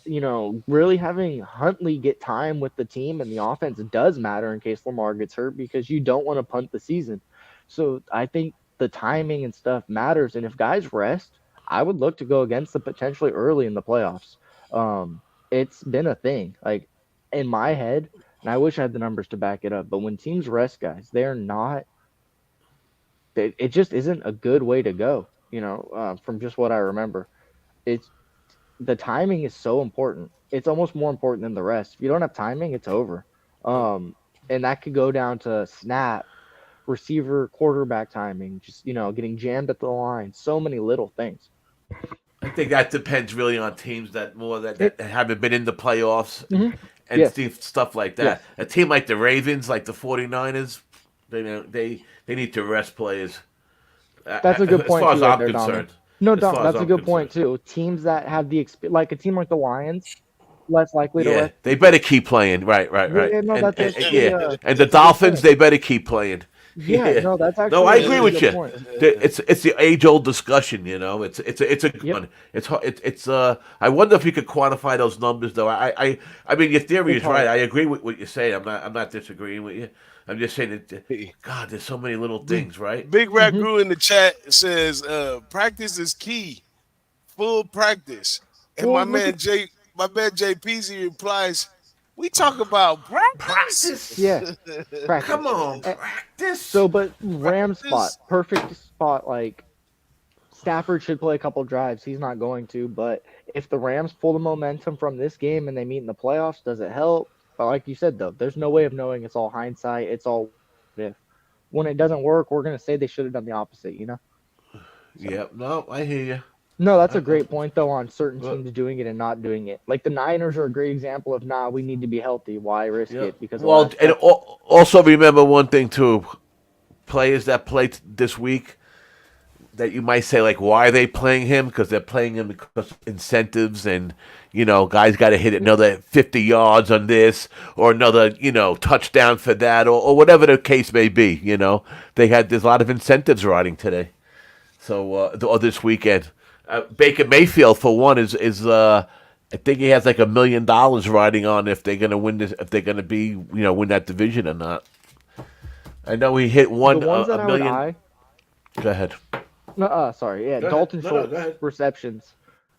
really having Huntley get time with the team and the offense does matter in case Lamar gets hurt because you don't want to punt the season. So I think the timing and stuff matters. And if guys rest, I would look to go against them potentially early in the playoffs. Um, it's been a thing. Like in my head, and I wish I had the numbers to back it up, but when teams rest guys, they're not it just isn't a good way to go. From just what I remember, it's the timing is so important. It's almost more important than the rest. If you don't have timing, it's over. Yep. And that could go down to snap, receiver, quarterback timing, just getting jammed at the line. So many little things. I think that depends really on teams that more It, that haven't been in the playoffs mhm. and Yes, stuff like that. yes, A team like the Ravens, like the 49ers, they need to rest players. that's a good As point far too, as right I'm there, Dominic. concerned, No, as Dom, far as that's a I'm good point concerned, too. Teams that have like a team like the Lions, less likely to yeah, rest they better people. keep playing. Right, right, right. Yeah, no, And, that's and, actually yeah, and the that's a good Dolphins, point. they better keep playing. Yeah, Yeah, no, that's no, actually I a agree really with good you. point. It's the age old discussion, you know. It's a good Yep, one. It's. I wonder if you could quantify those numbers, though. I mean, your theory it's is right. hard. I agree with what you're saying. I'm not disagreeing with you. I'm just saying that. God, there's so many little things, right? Big Rat Hmm. Grew in the chat says, practice is key. Full practice. And Well, look at My man JPZ replies, we talk about practice? yeah, Practice. Come practice. on, Eh, practice. So, but Ram spot, Practice? perfect spot. Like Stafford should play a couple drives. He's not going to, but if the Rams pull the momentum from this game and they meet in the playoffs, does it help? But like you said, though, there's no way of knowing. It's all hindsight. It's all if. When it doesn't work, we're gonna say they should have done the opposite. So. Yep. No, I hear you. No, that's I, a great point though on certain well, teams doing it and not doing it. Like the Niners are a great example of we need to be healthy. Why risk yep. it? Because the Well, last and couple also remember one thing too. Players that played this week that you might say like, why are they playing him? Because they're playing him because of incentives and guys got to hit another 50 yards on this or another touchdown for that or whatever the case may be. There's a lot of incentives riding today. So or this weekend, Baker Mayfield for one is I think he has like $1 million riding on if they're gonna win this, if they're gonna be win that division or not. I know he hit the one ones a that I would million. eye. Go ahead. No, sorry, yeah, Go ahead. Dalton No, no, go Schultz ahead. receptions.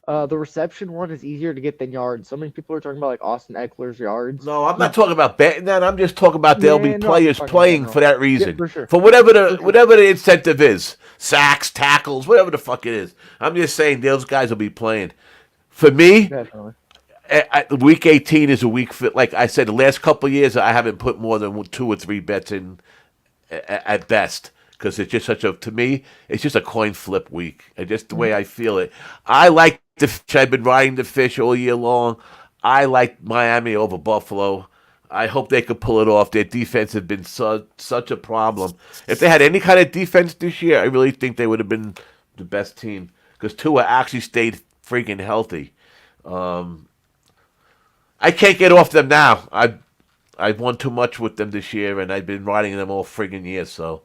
The reception one is easier to get than yards. So many people are talking about like Austin Eckler's yards. No, I'm not Now, talking about betting that. I'm just talking about there'll be yeah, no, I'm just players talking in playing for general. that Yeah, reason, for sure, for whatever the for sure, whatever the incentive is, sacks, tackles, whatever the fuck it is. I'm just saying those guys will be playing. For me, definitely. week 18 is a week fit. Like I said, the last couple of years, I haven't put more than two or three bets in at best because it's just such a to me it's just a coin flip week and just the Mhm. way I feel it. I like the fish. I've been riding the fish all year long. I like Miami over Buffalo. I hope they could pull it off. Their defense has been such a problem. If they had any kind of defense this year, I really think they would have been the best team because Tua actually stayed freaking healthy. I can't get off them now. I've won too much with them this year, and I've been riding them all friggin' year. So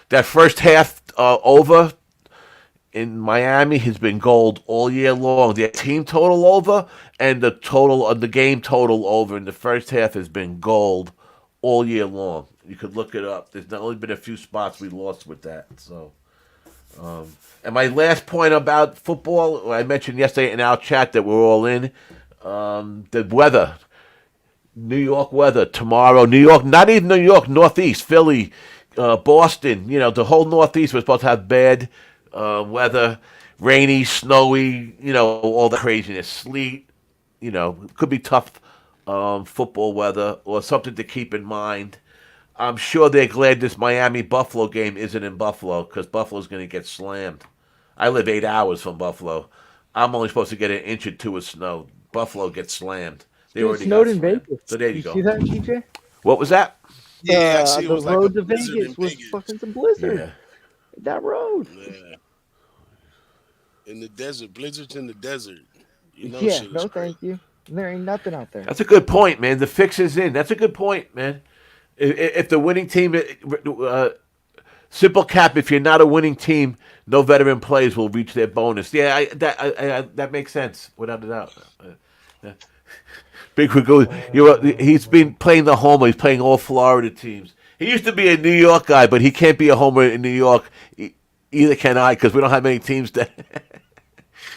that first half over in Miami has been gold all year long. The team total over and the total of the game total over in the first half has been gold all year long. You could look it up. There's not only been a few spots we lost with that. So, and my last point about football, I mentioned yesterday in our chat that we're all in. The weather. New York weather tomorrow. New York, not even New York, Northeast, Philly, Boston. The whole Northeast was supposed to have bad weather, rainy, snowy. All the craziness, sleet. It could be tough football weather or something to keep in mind. I'm sure they're glad this Miami Buffalo game isn't in Buffalo because Buffalo's going to get slammed. I live 8 hours from Buffalo. I'm only supposed to get an inch or two of snow. Buffalo gets slammed. They Dude, it already got snowed in slammed. Vegas. So there you You see go. that, TJ? What was that? Yeah, I see it The was like a road to blizzard in Vegas was Vegas. fucking some blizzard. Yeah. That road. Yeah. In the desert, blizzards in the desert. You know Yeah, shit is no, crazy. thank you. There ain't nothing out there. That's a good point, man. The fix is in. That's a good point, man. If the winning team Simple cap. If you're not a winning team, no veteran players will reach their bonus. Yeah, that makes sense without a doubt. Big Ragu, he's been Oh, playing the homer. He's playing all Florida teams. He used to be a New York guy, but he can't be a homer in New York. Either can I, because we don't have many teams that.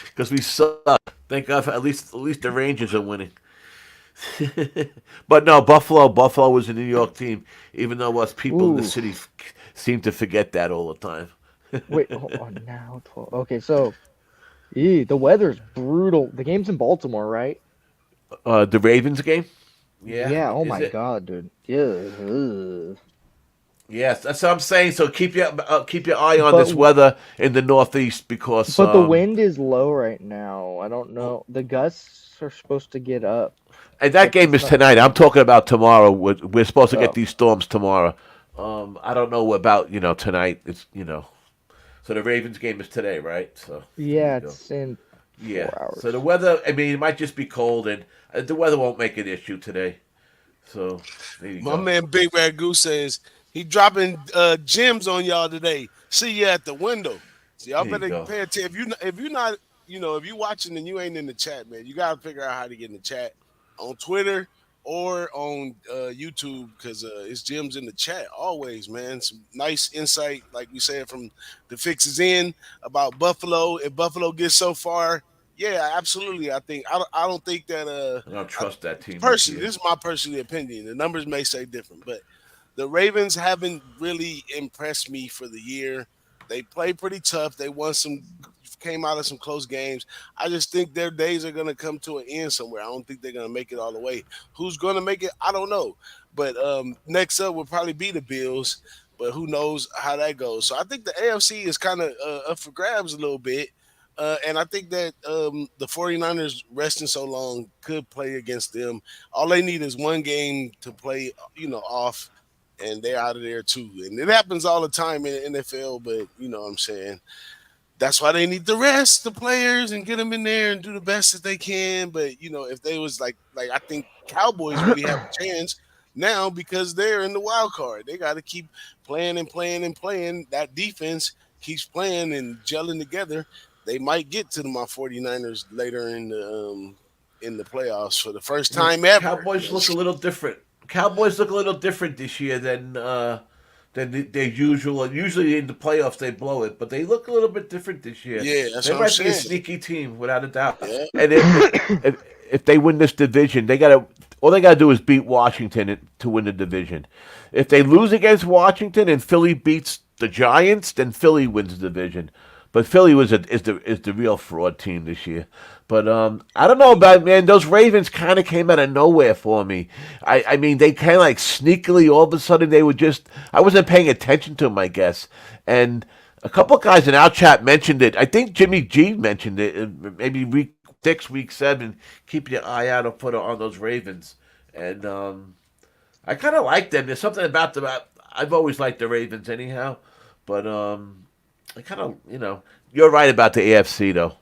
Because we suck. Thank God for at least the Rangers are winning. But no, Buffalo was a New York team, even though us people in the ooh. city seem to forget that all the time. Wait, hold on now. 12. Okay, so the weather's brutal. The game's in Baltimore, right? The Ravens game? Yeah, Yeah. Oh is my it? God, dude. Yeah. Ugh. Yes, that's what I'm saying. So keep your eye on But this weather in the Northeast because but the wind is low right now. I don't well, know. The gusts are supposed to get up, and that but game it's is not. tonight. I'm talking about tomorrow. We're supposed to get Oh, these storms tomorrow. I don't know about tonight. It's so the Ravens game is today, right? So there you yeah. go. It's in Yeah. 4 hours. So the weather. I mean, it might just be cold, and the weather won't make an issue today. So there you My go. man Big Ragu says he dropping gems on y'all today. See you at the window. So y'all There you better go. pay attention. If you're not, if you watching and you ain't in the chat, man, you gotta figure out how to get in the chat on Twitter or on YouTube because it's gems in the chat always, man. Some nice insight, like we said from the fixes in about Buffalo. If Buffalo gets so far, yeah, absolutely. I don't think that I don't I, trust that team this personally, year. this is my personal opinion. The numbers may say different, but the Ravens haven't really impressed me for the year. They play pretty tough. They came out of some close games. I just think their days are going to come to an end somewhere. I don't think they're going to make it all the way. Who's going to make it? I don't know. But next up will probably be the Bills. But who knows how that goes? So I think the AFC is kind of up for grabs a little bit. And I think that the 49ers resting so long could play against them. All they need is one game to play, off, and they're out of there too. And it happens all the time in the NFL, but you know what I'm saying? That's why they need to rest the players and get them in there and do the best that they can. But if they was like I think Cowboys really have a chance now because they're in the wild card. They got to keep playing and playing and playing. That defense keeps playing and gelling together. They might get to my 49ers later in the playoffs for the first time ever. Cowboys look a little different. Cowboys look a little different this year than their usual. Usually in the playoffs they blow it, but they look a little bit different this year. Yeah, that's They what I'm might be a saying. sneaky team without a doubt. Yeah. And if they win this division, they gotta do is beat Washington to win the division. If they lose against Washington and Philly beats the Giants, then Philly wins the division. But Philly is the real fraud team this year. But I don't know about man. Those Ravens kind of came out of nowhere for me. I mean they kind of like sneakily all of a sudden they were just I wasn't paying attention to them I guess. And a couple of guys in our chat mentioned it. I think Jimmy G mentioned it. Maybe week 6, week 7. Keep your eye out for on those Ravens. And I kind of like them. There's something about them. I've always liked the Ravens anyhow. But I kind of, you're right about the AFC though.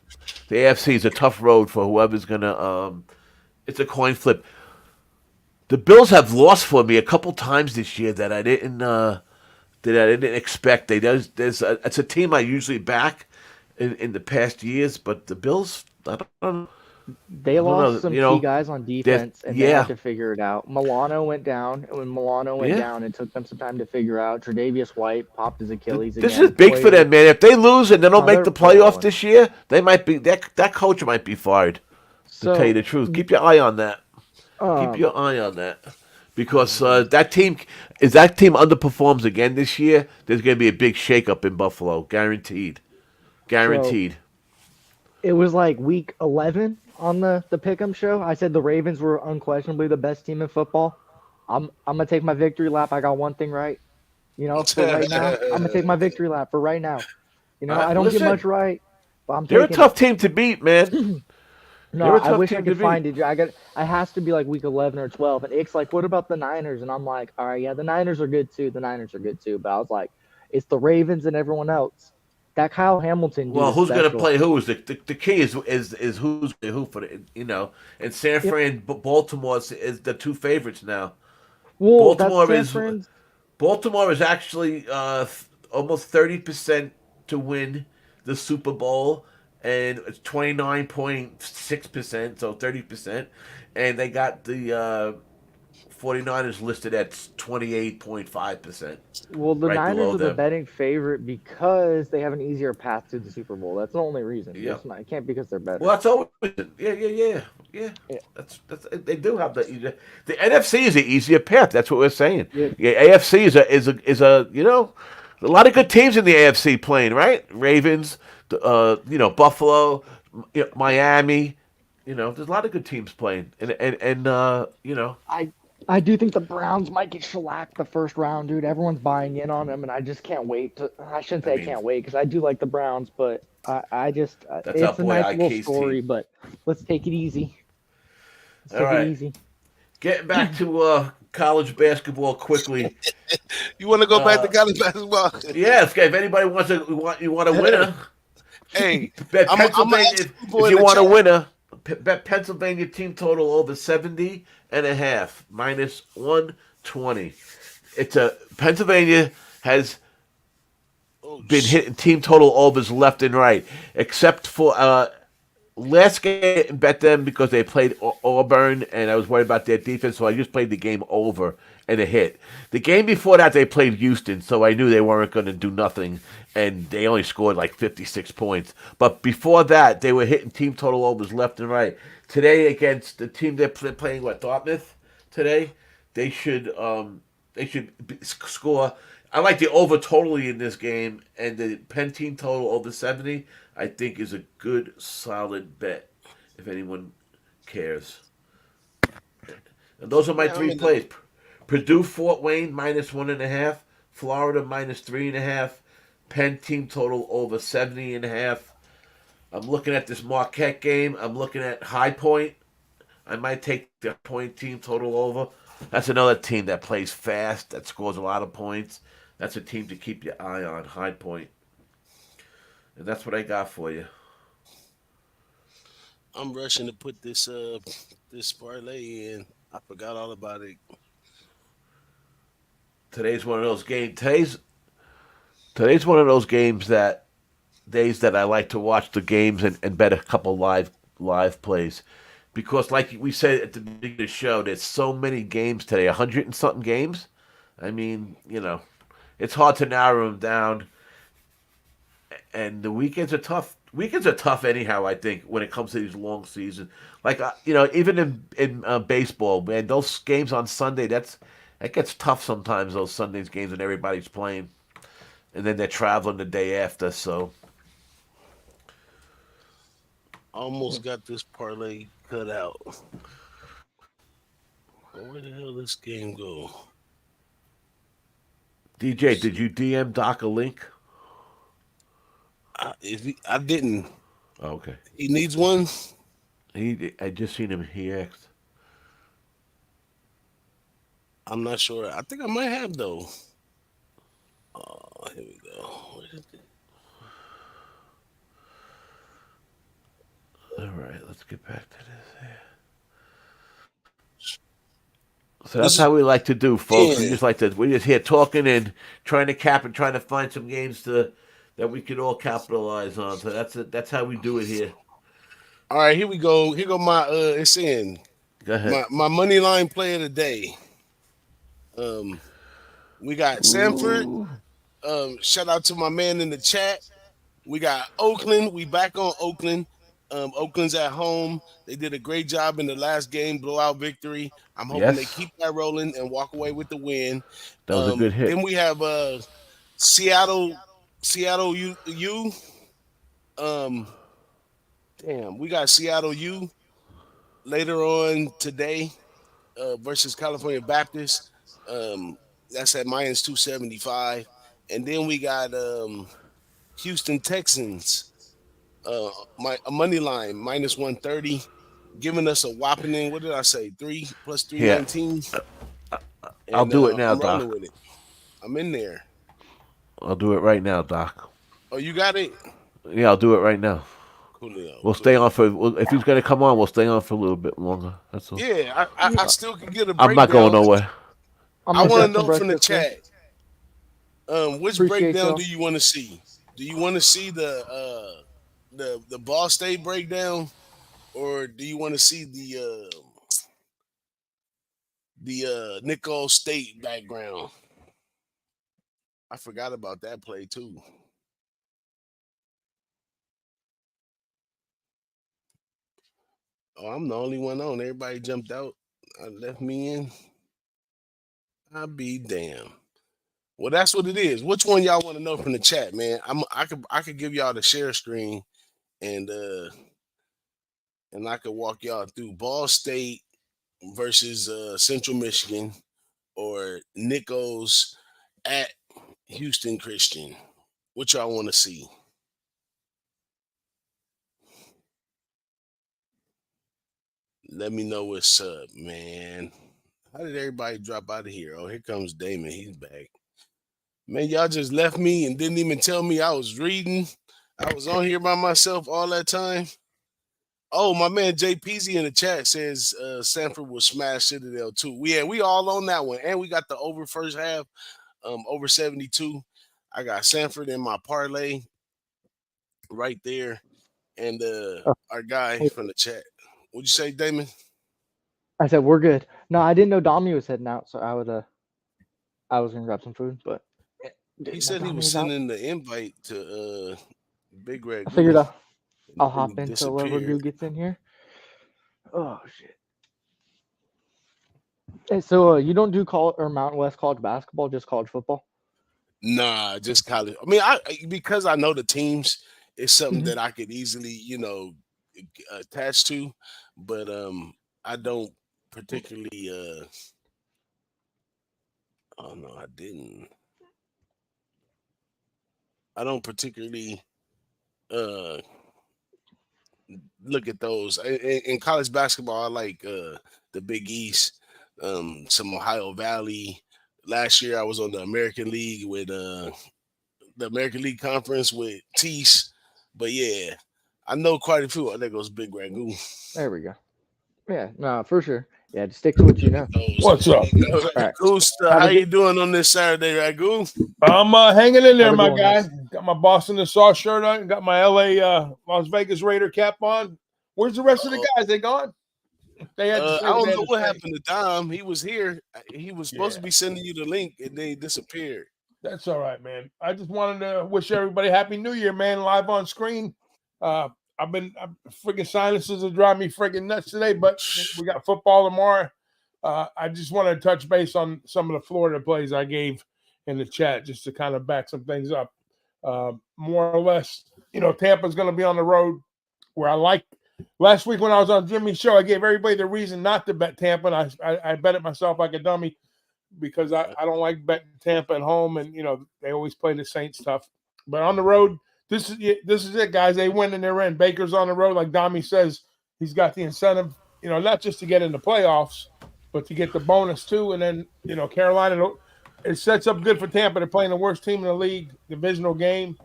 The AFC is a tough road for whoever's gonna. It's a coin flip. The Bills have lost for me a couple times this year that I didn't expect. It's a team I usually back in the past years, but the Bills, They I don't lost know. some key guys on defense, and they had Yeah, to figure it out. Milano went down, and when Milano went yeah. down, it took them some time to figure out. Tre'Davious White popped his Achilles This is again. big for them, man. If they lose and they don't No, make the they're playoffs rolling. this year, they might be that coach might be fired. To tell you So, the truth, keep your eye on that. Keep um, your eye on that because that team underperforms again this year. There's going to be a big shakeup in Buffalo, guaranteed, so guaranteed. it was like week 11 on the Pick'em show. I said the Ravens were unquestionably the best team in football. I'm gonna take my victory lap. I got one thing right. For right now, I'm gonna take my victory lap for right now. I don't get much Listen, right, but I'm they're a taking it. tough team to beat, man. No, They're a I tough wish I team to could beat. find it. I has to be like week 11 or 12. And Ick's like, what about the Niners? And I'm like, all right, yeah, the Niners are good too. The Niners are good too. But I was like, it's the Ravens and everyone else. That Kyle Hamilton dude Well, is who's going to special. play who? The key is who's play who for the. And San Yep. Fran, Baltimore is the two favorites now. Well, that's Baltimore San is Fran's. Baltimore is actually almost 30% to win the Super Bowl, and it's 29.6%, so 30%, and they got the 49ers listed at 28.5%, Well, the right Niners below are the them. betting favorite because they have an easier path to the Super Bowl. That's the only reason. Yeah. It's not. It can't be because they're Well, better. that's always yeah. Yeah. That's they do have the NFC is the easier path. That's what we're saying. Yep. Yeah, AFC is a a lot of good teams in the AFC playing, right? Ravens, Buffalo, Miami. There's a lot of good teams playing, and. I I do think the Browns might get shellacked the first round, dude. Everyone's buying in on them, and I just can't wait to. I shouldn't I say I mean, can't wait because I do like the Browns, but I just that's our it's a boy nice little IK's team. story. But let's take it easy. Let's All take it right, easy. getting back to college basketball quickly. You want to go back to Uh, college basketball? yes, if anybody wants a winner, Hey, bet I'm gonna Pennsylvania. ask people If in you the want chat. a winner, bet Pennsylvania team total over 70.5 minus 120. It's a Pennsylvania has Oh been shit! hitting team total overs left and right, except for last game I didn't bet them because they played Auburn, and I was worried about their defense, so I just played the game over and a hit. The game before that they played Houston, so I knew they weren't going to do nothing, and they only scored like 56 points. But before that, they were hitting team total overs left and right. Today against the team they're playing, what, Dartmouth today, they should score. I like the over totally in this game, and the Penn team total over 70. I think is a good solid bet if anyone cares. And those are my Yeah, I'm three in the. plays: Purdue, Fort Wayne minus 1.5, Florida minus 3.5, Penn team total over 70.5. I'm looking at this Marquette game. I'm looking at High Point. I might take the point team total over. That's another team that plays fast, that scores a lot of points. That's a team to keep your eye on, High Point. And that's what I got for you. I'm rushing to put this parlay in. I forgot all about it. Today's one of those games. Today's one of those games that days that I like to watch the games and bet a couple live plays, because like we said at the beginning of the show, there's so many games today, 100 and something games. I mean, it's hard to narrow them down, and the weekends are tough. Weekends are tough anyhow. I think when it comes to these long seasons, like even in baseball, man, those games on Sunday, that gets tough sometimes. Those Sundays games when everybody's playing, and then they're traveling the day after. So Almost got this parlay cut out. Where the hell this game go? DJ, did you DM Doc a link? I didn't. Oh, okay. He needs one. I just seen him. He asked. I'm not sure. I think I might have though. Oh, here we go. Where is it? All right, let's get back to this. So This that's is how we like to do, folks. yeah. We just here talking and trying to cap and trying to find some games that we could all capitalize on. So that's how we do it here. All right, here we go. Here go my it's in Go ahead. my money line play of the day. Um, we got Sanford. Ooh. Shout out to my man in the chat. We got Oakland. We back on Oakland. Oakland's at home. They did a great job in the last game, blowout victory. I'm hoping they Yes, keep that rolling and walk away with the win. that was a good Then hit. we have Seattle, Seattle U. Um, damn, we got Seattle U later on today versus California Baptist. That's at minus 275, and then we got Houston Texans. A money line minus 130, giving us a whopping, what did I say, 3 plus Yeah, 319, I'll and do it now, I'm rolling Doc. with it. I'm in there. I'll do it right now, Doc. Oh, you got it. Yeah, I'll do it right now. Coolio, We'll stay on coolio. for if he's gonna come on. We'll stay on for a little bit longer. That's all. Yeah, I Yeah, still can get a I'm not going breakdown. nowhere. I'm I gonna want grab to some know from the breakfast here. chat. Which Appreciate breakdown do y'all. you want to see? Do you want to see the Ball State breakdown, or do you want to see the Nickel State background? I forgot about that play too. Oh, I'm the only one on. Everybody jumped out. Left me in. I'll be damn. Well, that's what it is. Which one y'all want to know from the chat, man? I could give y'all the share screen and I could walk y'all through Ball State versus Central Michigan or Nichols at Houston Christian. What y'all want to see? Let me know what's up, man. How did everybody drop out of here? Oh, here comes Damon. He's back. Man, y'all just left me and didn't even tell me I was reading. I was on here by myself all that time. Oh, my man Jay Peasy in the chat says Sanford will smash Citadel too. We all on that one, and we got the over first half, over 72. I got Sanford in my parlay right there, and Oh, our guy wait, from the chat. What'd you say, Damon? I said we're good. No, I didn't know Dami was heading out, so I was gonna grab some food, but He didn't know said he Dami was was out. sending the invite to Big I Red figured Goo, and I'll then he hop into whatever disappeared. goo gets in here. Oh shit. Hey, so you don't do college or Mountain West college basketball, just college football? Nah, just college. I mean, because I know the teams, it's something Hmm. that I could easily, attach to, but I don't particularly. Oh no, I didn't. I don't particularly uh look at those in college basketball. I like the Big East, some Ohio Valley. Last year, I was on the American League with the American League Conference with Tease. But yeah, I know quite a few. Oh, there goes Big Ragu. There we go. Yeah, no, for sure. Yeah, just stick to what you Look at know. those. What's up? All right. Ragusta, Have how a good. you doing on this Saturday, Ragu? I'm hanging in Have there, a good my one, guy. guys. Got my Boston the Sauce shirt on. Got my LA Las Vegas Raider cap on. Where's the rest of the Uh-oh. guys? They gone? They had to I say what don't they had know to what say. happened to Dom. He was here. He was supposed to Yeah, be sending you the link, and then he disappeared. that's all right, man. I just wanted to wish everybody Happy New Year, man. Live on screen. Uh, I'm freaking sinuses are driving me freaking nuts today, but we got football tomorrow. I just want to touch base on some of the Florida plays I gave in the chat just to kind of back some things up. More or less, Tampa's going to be on the road where I like. Last week when I was on Jimmy's show, I gave everybody the reason not to bet Tampa, and I bet it myself like a dummy because I don't like betting Tampa at home, and they always play the Saints tough. But on the road, this is it, guys. They win and they're in. Baker's on the road, like Dami says. He's got the incentive, not just to get in the playoffs, but to get the bonus too. And then Carolina, it sets up good for Tampa. They're playing the worst team in the league, divisional game.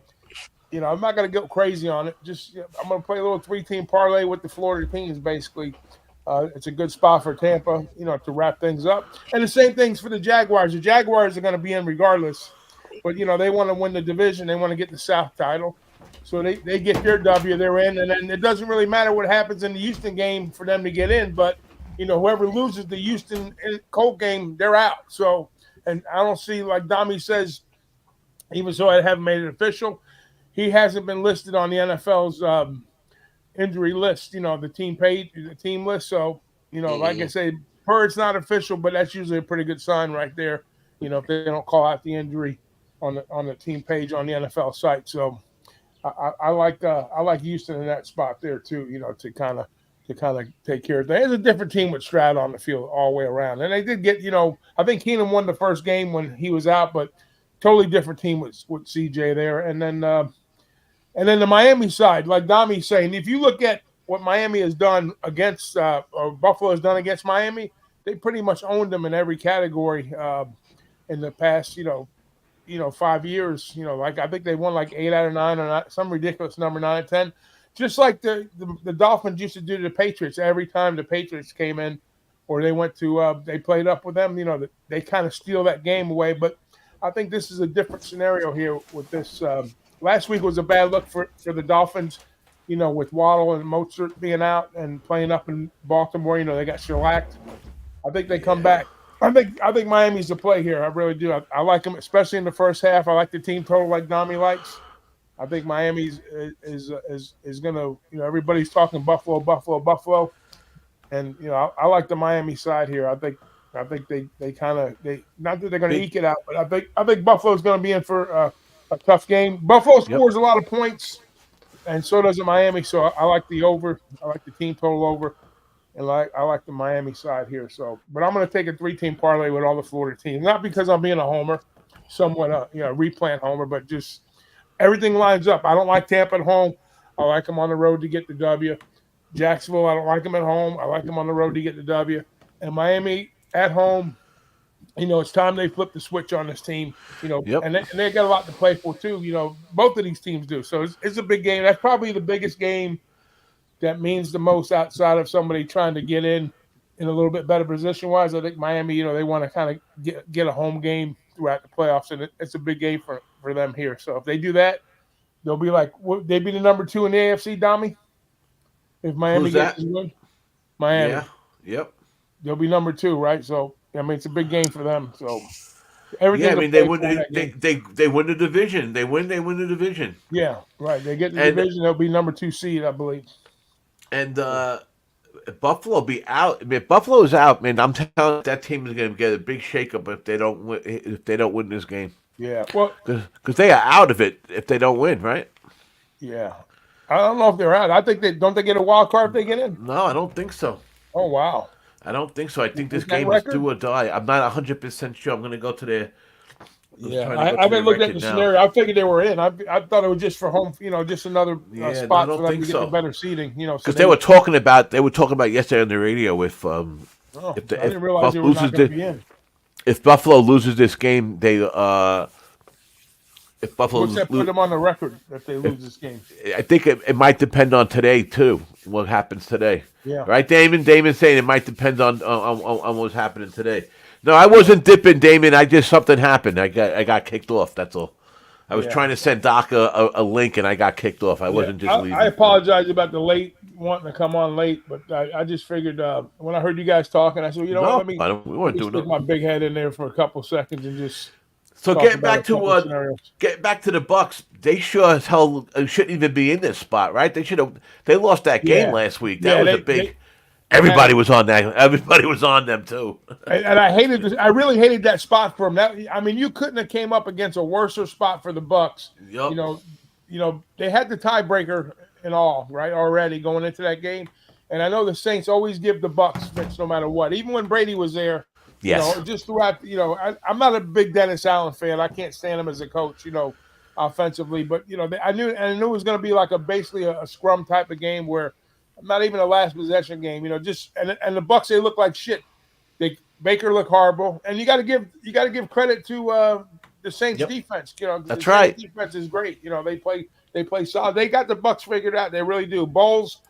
I'm not going to go crazy on it. Just I'm going to play a little three-team parlay with the Florida teams. Basically, it's a good spot for Tampa, to wrap things up. And the same things for the Jaguars. The Jaguars are going to be in regardless, but they want to win the division. They want to get the South title, so they get their W. They're in, and then it doesn't really matter what happens in the Houston game for them to get in. But whoever loses the Houston Colt game, they're out. So, and I don't see, like Dami says, even though I haven't made it official, he hasn't been listed on the NFL's injury list. The team list. So like I Mm-hmm. say, it's not official, but that's usually a pretty good sign right there. If they don't call out the injury on the team page on the NFL site. So I like Houston in that spot there too. To kind of take care of things. There's a different team with Stroud on the field all the way around, and they did get. I think Keenum won the first game when he was out, but totally different team with CJ there, and then the Miami side, like Dami's saying, if you look at what Miami has done against, or Buffalo has done against Miami, they pretty much owned them in every category in the past, 5 years. Like I think they won like 8 out of 9 or not, some ridiculous number, 9 out of 10. Just like the Dolphins used to do to the Patriots every time the Patriots came in, or they went to they played up with them. They kind of steal that game away, but I think this is a different scenario here with this. Last week was a bad look for the Dolphins, with Waddle and Mozart being out and playing up in Baltimore. They got shellacked. I think they come Yeah. back. I think Miami's the play here. I really do. I like them, especially in the first half. I like the team total like Dami likes. I think Miami's is gonna. Everybody's talking Buffalo, Buffalo, Buffalo, and I like the Miami side here. I think they kind of they not that they're gonna Big. eke it out, but I think Buffalo's gonna be in for a tough game. Buffalo Yep. scores a lot of points, and so does Miami. So I like the over. I like the team total over. And I like the Miami side here. So, but I'm going to take a 3-team parlay with all the Florida teams, not because I'm being a homer, somewhat replant homer, but just everything lines up. I don't like Tampa at home. I like them on the road to get the W. Jacksonville, I don't like them at home. I like them on the road to get the W. And Miami at home, it's time they flip the switch on this team. Yep. And they got a lot to play for too. Both of these teams do. So it's a big game. That's probably the biggest game that means the most outside of somebody trying to get in a little bit better position wise. I think Miami, they want to kind of get a home game throughout the playoffs, and it's a big game for them here. So if they do that, they'll be like they'd be the number 2 in the AFC, Dami. If Miami Who's gets that? as good, Yeah. Miami, Yep. they'll be number 2, right? So I mean, it's a big game for them. So Yeah. I everything to mean, they play win. for in that game. They win the division. They win. They win the division. Yeah, right. They get the And division, they'll be number 2 seed, I believe. and Buffalo be out. I mean, if Buffalo's out, man, I'm telling you, that team is going to get a big shakeup if they don't win. If they don't win this game, Yeah. Well, because they are out of it if they don't win, right? yeah. I don't know if they're out. I think they get a wild card if they get in. No, I don't think so. Oh wow. I don't think so. I think this With that game is record? do or die. I'm not 100% sure. I'm going to go to their. I was Yeah, trying to go I to haven't their looked at record the now. scenario. I figured they were in. I thought it was just for home, just another Yeah, no, I spot don't for them think to get the so. better seating. So Because they were talking about yesterday on the radio Oh, if I the, if didn't realize they Buff were loses not going to the be in. if Buffalo loses this game, they if Buffalo What's that put them on the record if they lose this game? I think it might depend on today too. What happens today, Yeah, right, Damon? Damon's saying it might depend on what's happening today. No, I wasn't dipping, Damon. I just something happened. I got kicked off. That's all. I was yeah, trying to send Doc a link and I got kicked off. I yeah. wasn't just I leaving. apologize about the late wanting to come on late, but I just figured when I heard you guys talking, I said, you know what, No, let me I don't. We let weren't me doing stick it. my big head in there for a couple seconds and just So talk about a couple of scenarios. getting back to the Bucks. They sure as hell shouldn't even be in this spot, right? They should have. They lost that game Yeah, last week. That yeah. was a They big. had Everybody was on that. Everybody was on them too. and I hated this. I really hated that spot for him. I mean, you couldn't have came up against a worser spot for the Bucks. You Yup. know, they had the tiebreaker and all right already going into that game. And I know the Saints always give the Bucks fits no matter what. Even when Brady was there, Yes. just throughout. I'm not a big Dennis Allen fan. I can't stand him as a coach. Offensively, but I knew it was going to be like basically a scrum type of game where not even a last possession game. Just and the Bucks they look like shit. Baker looked horrible, and you got to give credit to the Saints Yep. defense. The That's right. Saints defense is great. They play solid. They got the Bucks figured out. They really do. Bowles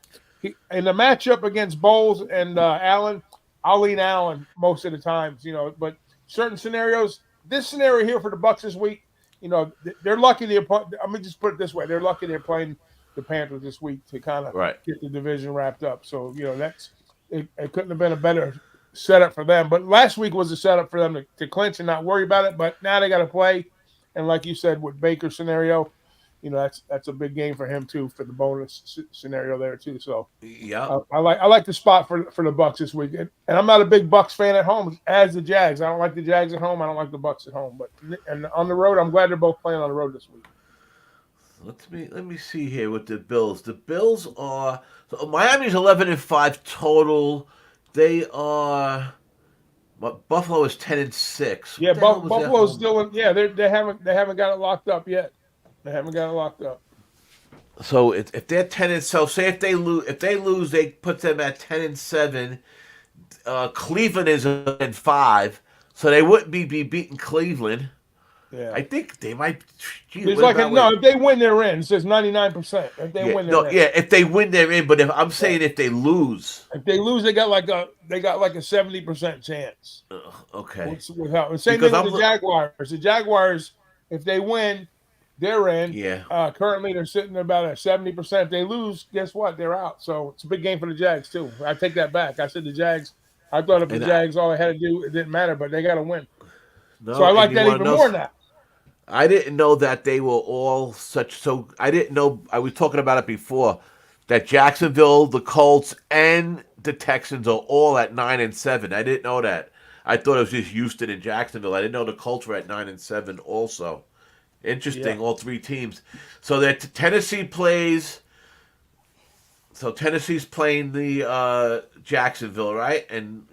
in the matchup against Bowles and Allen, I'll lean Allen most of the times. But certain scenarios, this scenario here for the Bucks this week, they're lucky. I'm gonna just put it this way: they're lucky they're playing the Panthers this week to kind of Right. get the division wrapped up. So that's it couldn't have been a better setup for them. But last week was a setup for them to clinch and not worry about it. But now they got to play, and like you said with Baker's scenario, that's a big game for him too for the bonus scenario there too. So Yep. I like the spot for the Bucks this week, and I'm not a big Bucks fan at home as the Jags. I don't like the Jags at home. I don't like the Bucks at home. But and on the road, I'm glad they're both playing on the road this week. Let me see here with the Bills. The Bills are so Miami's 11-5 total. They are. What Buffalo is 10-6. Yeah, What the hell was their Buffalo's home? still in. Yeah, they haven't got it locked up yet. They haven't got it locked up. So if they're 10 say if they lose they put them at 10-7. Cleveland is 5, so they wouldn't be beating Cleveland. Yeah. I think they might. Gee, There's what like about no, wait? if they win, they're in. It says 99%. If they Yeah, win, no, they're in. yeah. If they win, they're in. But if I'm Yeah. saying if they lose, If they lose, they got like a 70% chance. okay. With how, same Because thing with I'm the Jaguars. The Jaguars, if they win, they're in. yeah. Currently, they're sitting about at 70%. If they lose, guess what? They're out. So it's a big game for the Jags too. I take that back. I said the Jags. I thought if the And Jags all they had to do, it didn't matter, but they got to win. So no, I and like you that want to even know? more now. I didn't know that they were all such. So I didn't know. I was talking about it before. That Jacksonville, the Colts, and the Texans are all at 9-7. I didn't know that. I thought it was just Houston and Jacksonville. I didn't know the Colts were at 9-7 also. Yeah, Interesting, all three teams. So that Tennessee plays. So Tennessee's playing the Jacksonville, right? And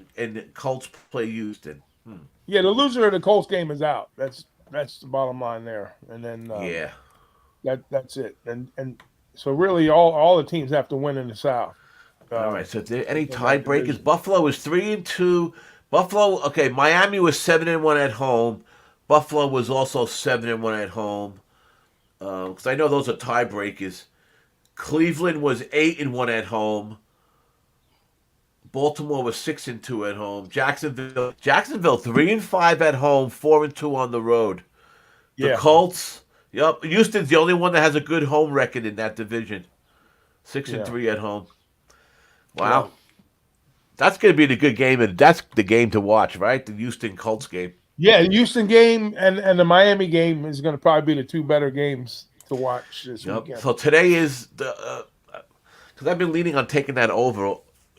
Colts play Houston. yeah. The loser of the Colts game is out. That's the bottom line there. And then Yeah. that's it. And so really, all the teams have to win in the South. All right. So, if there any In that tiebreakers? division. Buffalo is 3-2. Buffalo. Okay. Miami was 7-1 at home. Buffalo was also 7-1 at home. Because I know those are tiebreakers. Cleveland was 8-1 at home. Baltimore was 6-2 at home. Jacksonville 3-5 at home, 4-2 on the road. The Yeah, Colts. Yep. Houston's the only one that has a good home record in that division. Six and yeah, three at home. yeah. Wow. That's going to be the good game, and that's the game to watch, right? The Houston Colts game. Yeah, the Houston game and the Miami game is going to probably be the two better games to watch this Yep. weekend. So today is the because I've been leaning on taking that over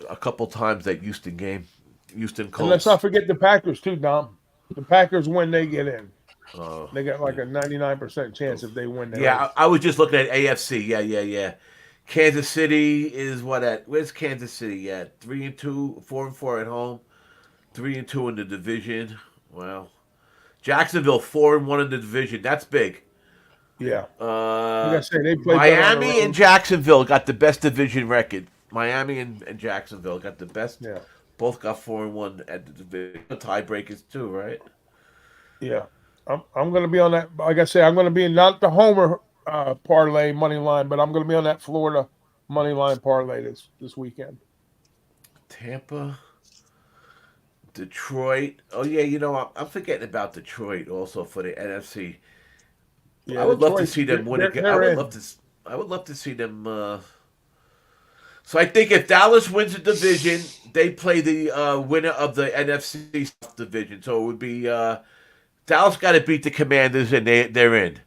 a couple times, that Houston game, Houston And let's not Colts. forget the Packers too, Dom. The Packers win, they get in. Uh, They got like a 99% chance if they win, they're in. yeah, I was just looking at AFC. Yeah. Kansas City is what at? Where's Kansas City at? 3-2, 4-4 at home, 3-2 in the division. Wow. Jacksonville 4-1 in the division. That's big. Yeah, like I say, they play better on the Miami and road. Jacksonville got the best division record. Miami and Jacksonville got the best. Yeah, Both got 4-1 at the division. Tiebreakers too, right? yeah. I'm going to be on that. Like I say, I'm going to be in not the Homer parlay money line, but I'm going to be on that Florida money line parlay this weekend. Tampa, Detroit. Oh yeah, I'm forgetting about Detroit also for the NFC. I Yeah, would love to Detroit, see them win again. they're in. I would love to see them. So I think if Dallas wins the division, they play the winner of the NFC South division. So it would be Dallas got to beat the Commanders, and they're in.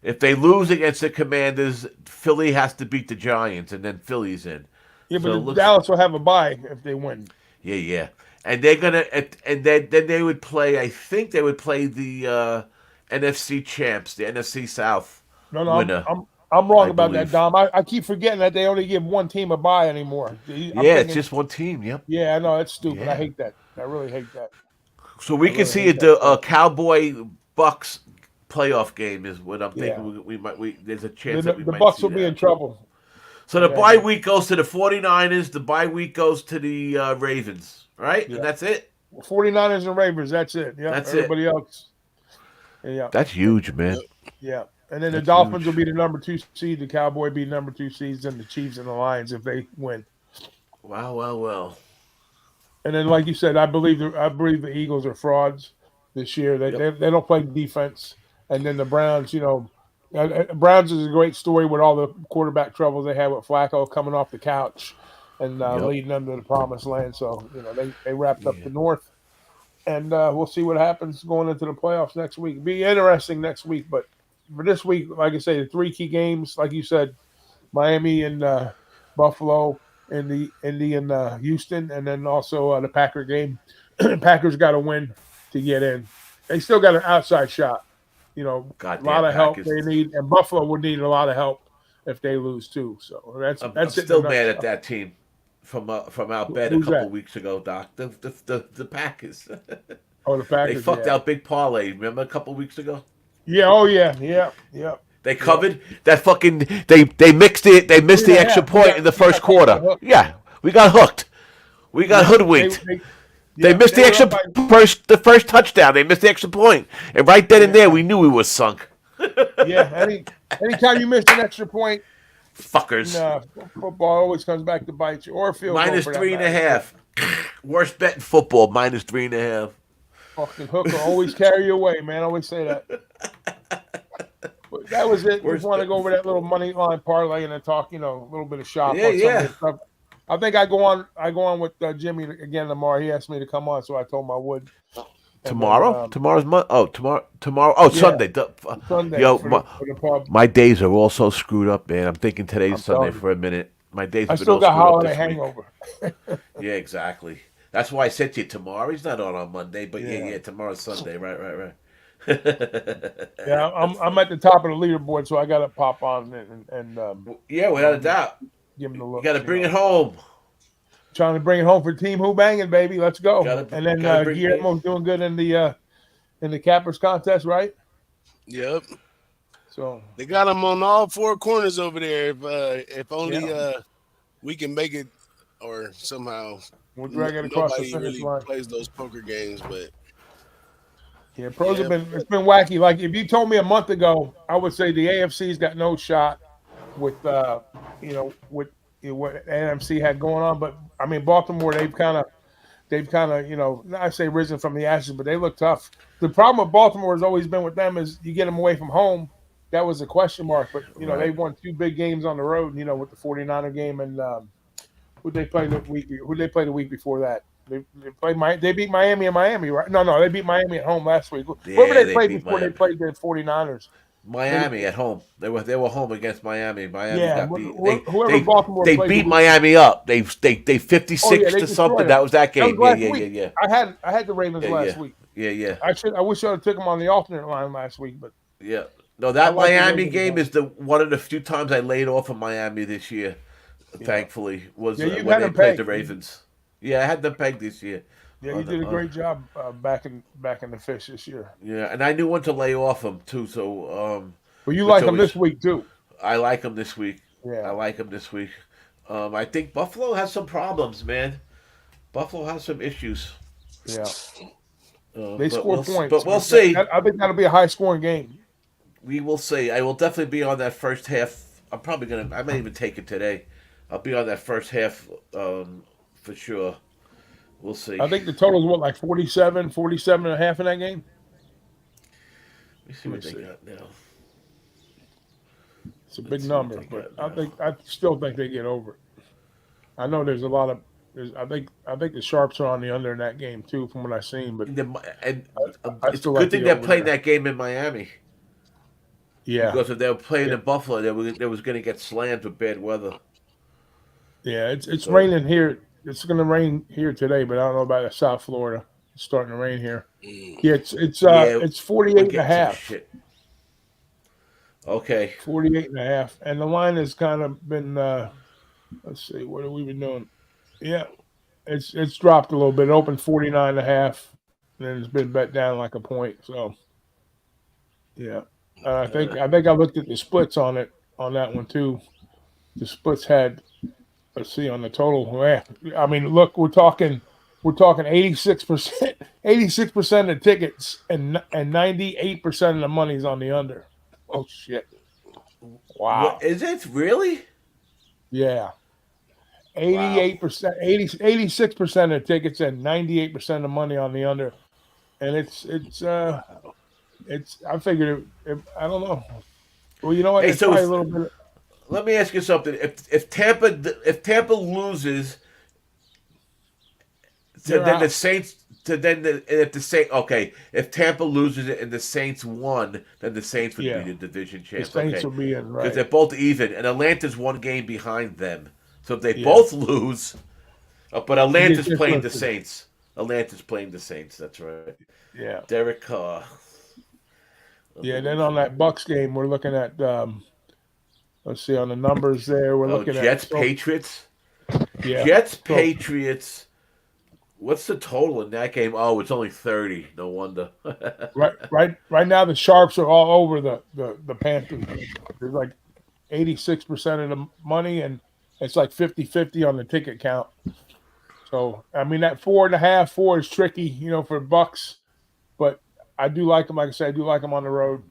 If they lose against the Commanders, Philly has to beat the Giants, and then Philly's in. Yeah, So it but looks, Dallas will have a bye if they win. yeah, and they're gonna, and then they would play. I think they would play the NFC champs, the NFC South No, winner, I'm wrong I about that, believe. Dom. I keep forgetting that they only give one team a bye anymore. I'm Yeah, it's thinking, just one team. Yep. yeah, I know it's stupid. I Yeah. hate that. I really hate that. So I we can really see hate that the stuff. Cowboy Bucks playoff game is what I'm Yeah, thinking. We might. There's a the, chance that we the might Bucks see will be in that. trouble So in the that bye game. week goes to the 49ers. The bye week goes to the Ravens, right? And Yeah, that's it. 49ers and Ravens. That's it. Yep. That's it. Everybody else. Yeah, That's huge, man. yeah. And then the That's Dolphins will huge. be the number 2 seed. The Cowboy be number 2 seeds, and the Chiefs and the Lions if they win. Well. And then, like you said, I believe the Eagles are frauds this year. They Yep. they, they don't play defense. And then the Browns, Browns is a great story with all the quarterback troubles they had with Flacco coming off the couch and Yep. leading them to the promised land. So they wrapped up Yeah. the North, and we'll see what happens going into the playoffs next week. It'll be interesting next week, but for this week, like I say, the three key games, like you said, Miami and Buffalo, and the Indy and Houston, and then also the Packer game. Packers got to win to get in. They still got an outside shot. A lot Goddamn of help Packers. they need, and Buffalo would need a lot of help if they lose too. So that's I'm that's it in a still mad at nutshell. that team from our bet a Who's couple that? weeks ago, Doc. The Packers. Oh, the They Packers. fucked Yeah. out big parlay. Remember a couple weeks ago? Yeah. Oh yeah. Yeah. Yeah. They Yeah. covered that fucking. They mixed it. They missed the extra 3.5. point in the We first got caught by the quarter. hook. Yeah, we got hooked. We got Yeah. They, hoodwinked. they They missed they the were extra up by the first touchdown. They missed the extra point, and right then and there, we knew we were sunk. yeah. Anytime you miss an extra point, Fuckers. football always comes back to bite you, or a field goal Minus for that three and a matter. Too. half. Worst bet in football. Minus 3.5. Fucking hooker always carry you away, man. I always say that. But that was it. Just Worst want to bet go in over that little football. money line parlay and then talk, a little bit of shop Yeah, on some of yeah. this stuff. I think I go on. I go on with Jimmy again tomorrow. He asked me to come on, so I told him I would. And then Tomorrow? Tomorrow's Monday. Oh, tomorrow. Oh, yeah, Sunday. Sunday Yo, for the pub. my days are all so screwed up, man. I'm thinking today's I'm Sunday telling you, for a minute. My days I have been still all got screwed up holiday this week. hangover. Yeah, exactly. That's why I said to you tomorrow. He's not on Monday, but Yeah, tomorrow's Sunday. Right. yeah. I'm at the top of the leaderboard, so I got to pop on and Yeah, you know without a doubt. give him the You got to looks. bring it home. Trying to bring it home for Team Who-Bangin, baby. Let's go. And then Gotta bring it. Guillermo's doing good in the cappers contest, right? Yep. So They got them on all four corners over there. If only yeah, we can make it, or somehow we'll drag it across the nobody finish really line. plays those poker games. But Yeah, pros have yeah, been wacky. Like if you told me a month ago, I would say the AFC's got no shot with with what NFC had going on. But I mean Baltimore, they've kind of I say risen from the ashes, but they look tough. The problem with Baltimore has always been with them is you get them away from home. That was a question mark, but they Right. won two big games on the road. With the 49er game and who they play the week? Who they play the week before that? They played they beat Miami in Miami, right? No, they beat Miami at home last week. Whoever Yeah, they they played beat before they Miami. played the 49ers. They, Miami at home. They were home against Miami. Miami yeah, got beat. whoever Baltimore They played the beat week. Miami up. They Oh yeah, 56 they to something. destroyed them. That was that That was game. last week. Yeah. I had the Ravens last week. Yeah. I wish I would have took them on the alternate line last week, but Yeah. No, I that like the Miami Ravens. game is the one of the few times I laid off of Miami this year. Yeah. Thankfully, was Yeah, you've when had they them played the pegged. Ravens. Yeah, I had them pegged this year. Yeah, you did a great job back in the fish this year. Yeah, and I knew when to lay off them too. So, But you which like them always this week too. I like them this week. I Yeah, like them this week. I think Buffalo has some problems, man. Buffalo has some issues. yeah. They But score points, but we'll see. I think that'll be a high scoring game. We will see. I will definitely be on that first half. I may even take it today. I'll be on that first half for sure. We'll see. I think the total is what, like 47 and a half in that game? Let me see what they got now. It's a big Let's see what number, they but got now. I still think they get over it. I know there's a lot of I think the sharps are on the under in that game too, from what I've seen. But And I it's a still good like thing the they're over playing there. that game in Miami Yeah, because if they were playing yeah, in Buffalo, they was going to get slammed with bad weather. yeah. It's So raining here. It's going to rain here today, but I don't know about South Florida. It's starting to rain here. Yeah, yeah, it's we're 48 and a getting some half. shit. Okay. 48 and a half. And the line has kind of been let's see, what have we been doing? Yeah, it's dropped a little bit. It opened 49 and a half, and then it's been bet down like a point. So yeah. I think I looked at the splits on that one too. The splits had, let's see, on the total. I mean, look, we're talking 86%, 86% of tickets and 98% of the money's on the under. Oh shit! What Wow. is it really? Yeah. Wow. 88%, 86% of tickets and 98% of the money on the under. And Wow. I figured I don't know. Well, you know what? Hey, It's so probably a little bit. let me ask you something. If Tampa loses, so They're then the out. Saints. So then if the Saint okay, if Tampa loses it and the Saints won, then the Saints would be Yeah. the division The champs. Saints Okay, will be in, because right. they're both even, and Atlanta's one game behind them. So if they Yeah. both lose, but You get Atlanta's this playing the listed. Saints. Atlanta's playing the Saints. That's right. Yeah. Derek Carr. Yeah. Then on that Bucks game, we're looking at let's see on the numbers there. We're Oh, looking at Jets Patriots. yeah. Jets So Patriots. What's the total in that game? Oh, it's only 30. No wonder. right now the sharps are all over the Panthers. There's like 86% of the money, and it's like 50-50 on the ticket count. So I mean that 4.5, 4 is tricky, for Bucks, but I do like them. Like I said, I do like them on the road.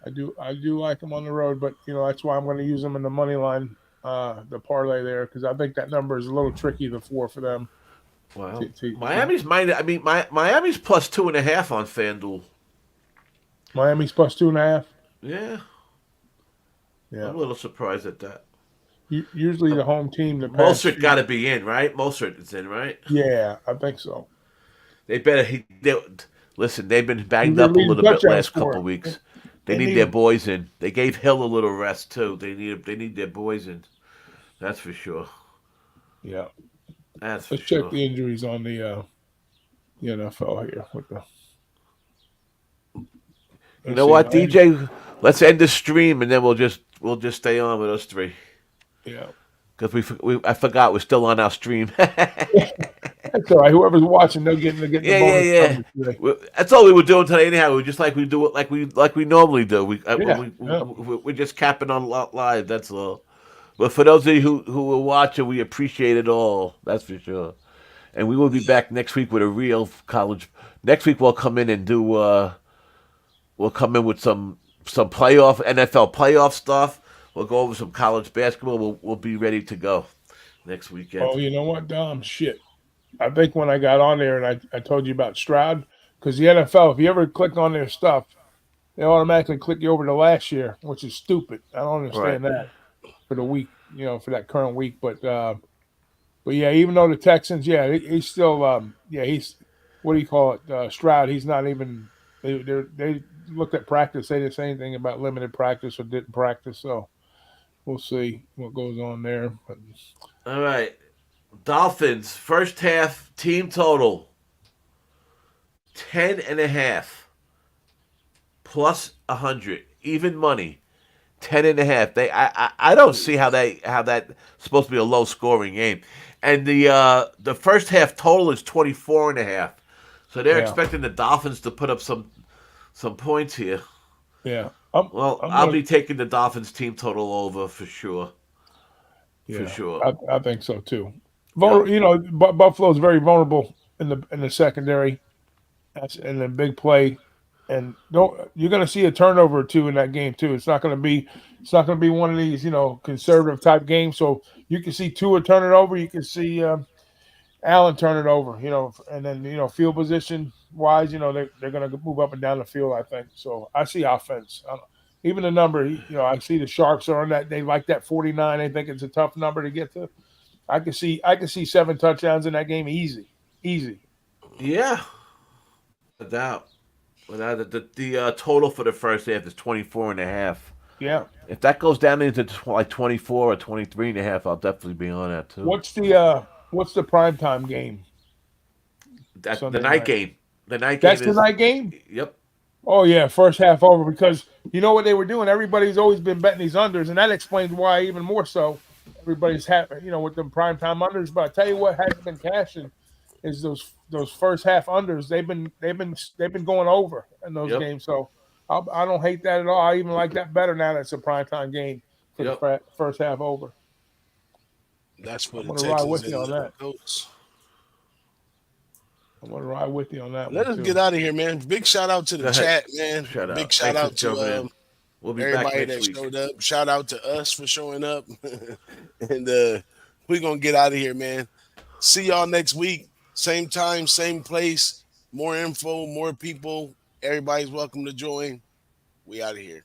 I do like them on the road, but that's why I'm going to use them in the money line, the parlay there, because I think that number is a little tricky, the 4 for them. Well, To Miami's minus. I mean, Miami's plus 2.5 on FanDuel. Miami's plus 2.5. Yeah, I'm Yeah, a little surprised at that. usually the home team the past Mostert got few. to be in, right? Mostert is in, right? Yeah, I think so. They better. Listen, they've been He's banged their up a leading little bit touchdown last scorer. couple weeks. They They need need their him. boys in. They gave Hill a little rest too. They need their boys in. That's for sure. Yeah. That's for Let's check sure. the injuries on the NFL here. You Let's know see, what, Miami. DJ? Let's end the stream and then we'll just stay on with us three Yeah. because I forgot we're still on our stream. That's all right. Whoever's watching, they're getting the Yeah, yeah, bonus yeah. numbers today. That's all we were doing today. Anyhow, we just like we do it, like we normally do. Yeah. Yeah. We're just capping on live. That's all. But for those of you who were watching, we appreciate it all. That's for sure. And we will be back next week with a real college. Next week we'll come in and do. We'll come in with some playoff NFL playoff stuff. We'll go over some college basketball. We'll be ready to go next weekend. Oh, you know what, Dom? Shit. I think when I got on there and I told you about Stroud, because the NFL, if you ever click on their stuff, they automatically click you over to last year, which is stupid. I don't Right. understand that for the week, for that current week. But yeah, even though the Texans, yeah, he's still, yeah, he's what do you call it, Stroud? He's not even. They looked at practice. They didn't say anything about limited practice or didn't practice. So we'll see what goes on there. But All right. Dolphins first half team total 10.5 plus 100 even money 10.5. I don't see how that's supposed to be a low scoring game, and the first half total is 24.5. So they're yeah, expecting the Dolphins to put up some points here. yeah, Well, I'm I'll gonna, be taking the Dolphins team total over for sure. For yeah, sure. I think so too. Yep. Buffalo's very vulnerable in the secondary. And then big play, and don't you're going to see a turnover or two in that game too. It's not going to be one of these conservative type games. So you can see Tua turn it over. You can see Allen turn it over. And then field position wise, they're going to move up and down the field. I think so. I see offense. Even the number, I see the Sharks are on that. They like that 49. They think it's a tough number to get to. I can see 7 touchdowns in that game easy, easy. Yeah. Without without the total for the first half is 24.5. Yeah. If that goes down into like 24 or 23.5, I'll definitely be on that too. What's the primetime game That the Sunday night night? game. The night game That's the is. night game? Yep. Oh yeah, first half over because you know what they were doing? Everybody's always been betting these unders, and that explains why even more so everybody's happy, with them primetime unders. But I tell you what hasn't been cashing is those first half unders. They've been going over in those Yep. games. So I don't hate that at all. I even like that better now that it's a primetime game for the Yep. first half over. That's for I'm the gonna ride Texans with you and on the that. Colts. I'm gonna ride with you on that Let one us get too. out of here, man. Big shout out to the Go ahead. chat, man. Shut Big up. shout Thanks for out jumping to in. We'll be back everybody next that week. showed up. Shout out to us for showing up. And we're gonna get out of here, man. See y'all next week. Same time, same place. More info, more people. Everybody's welcome to join. We out of here.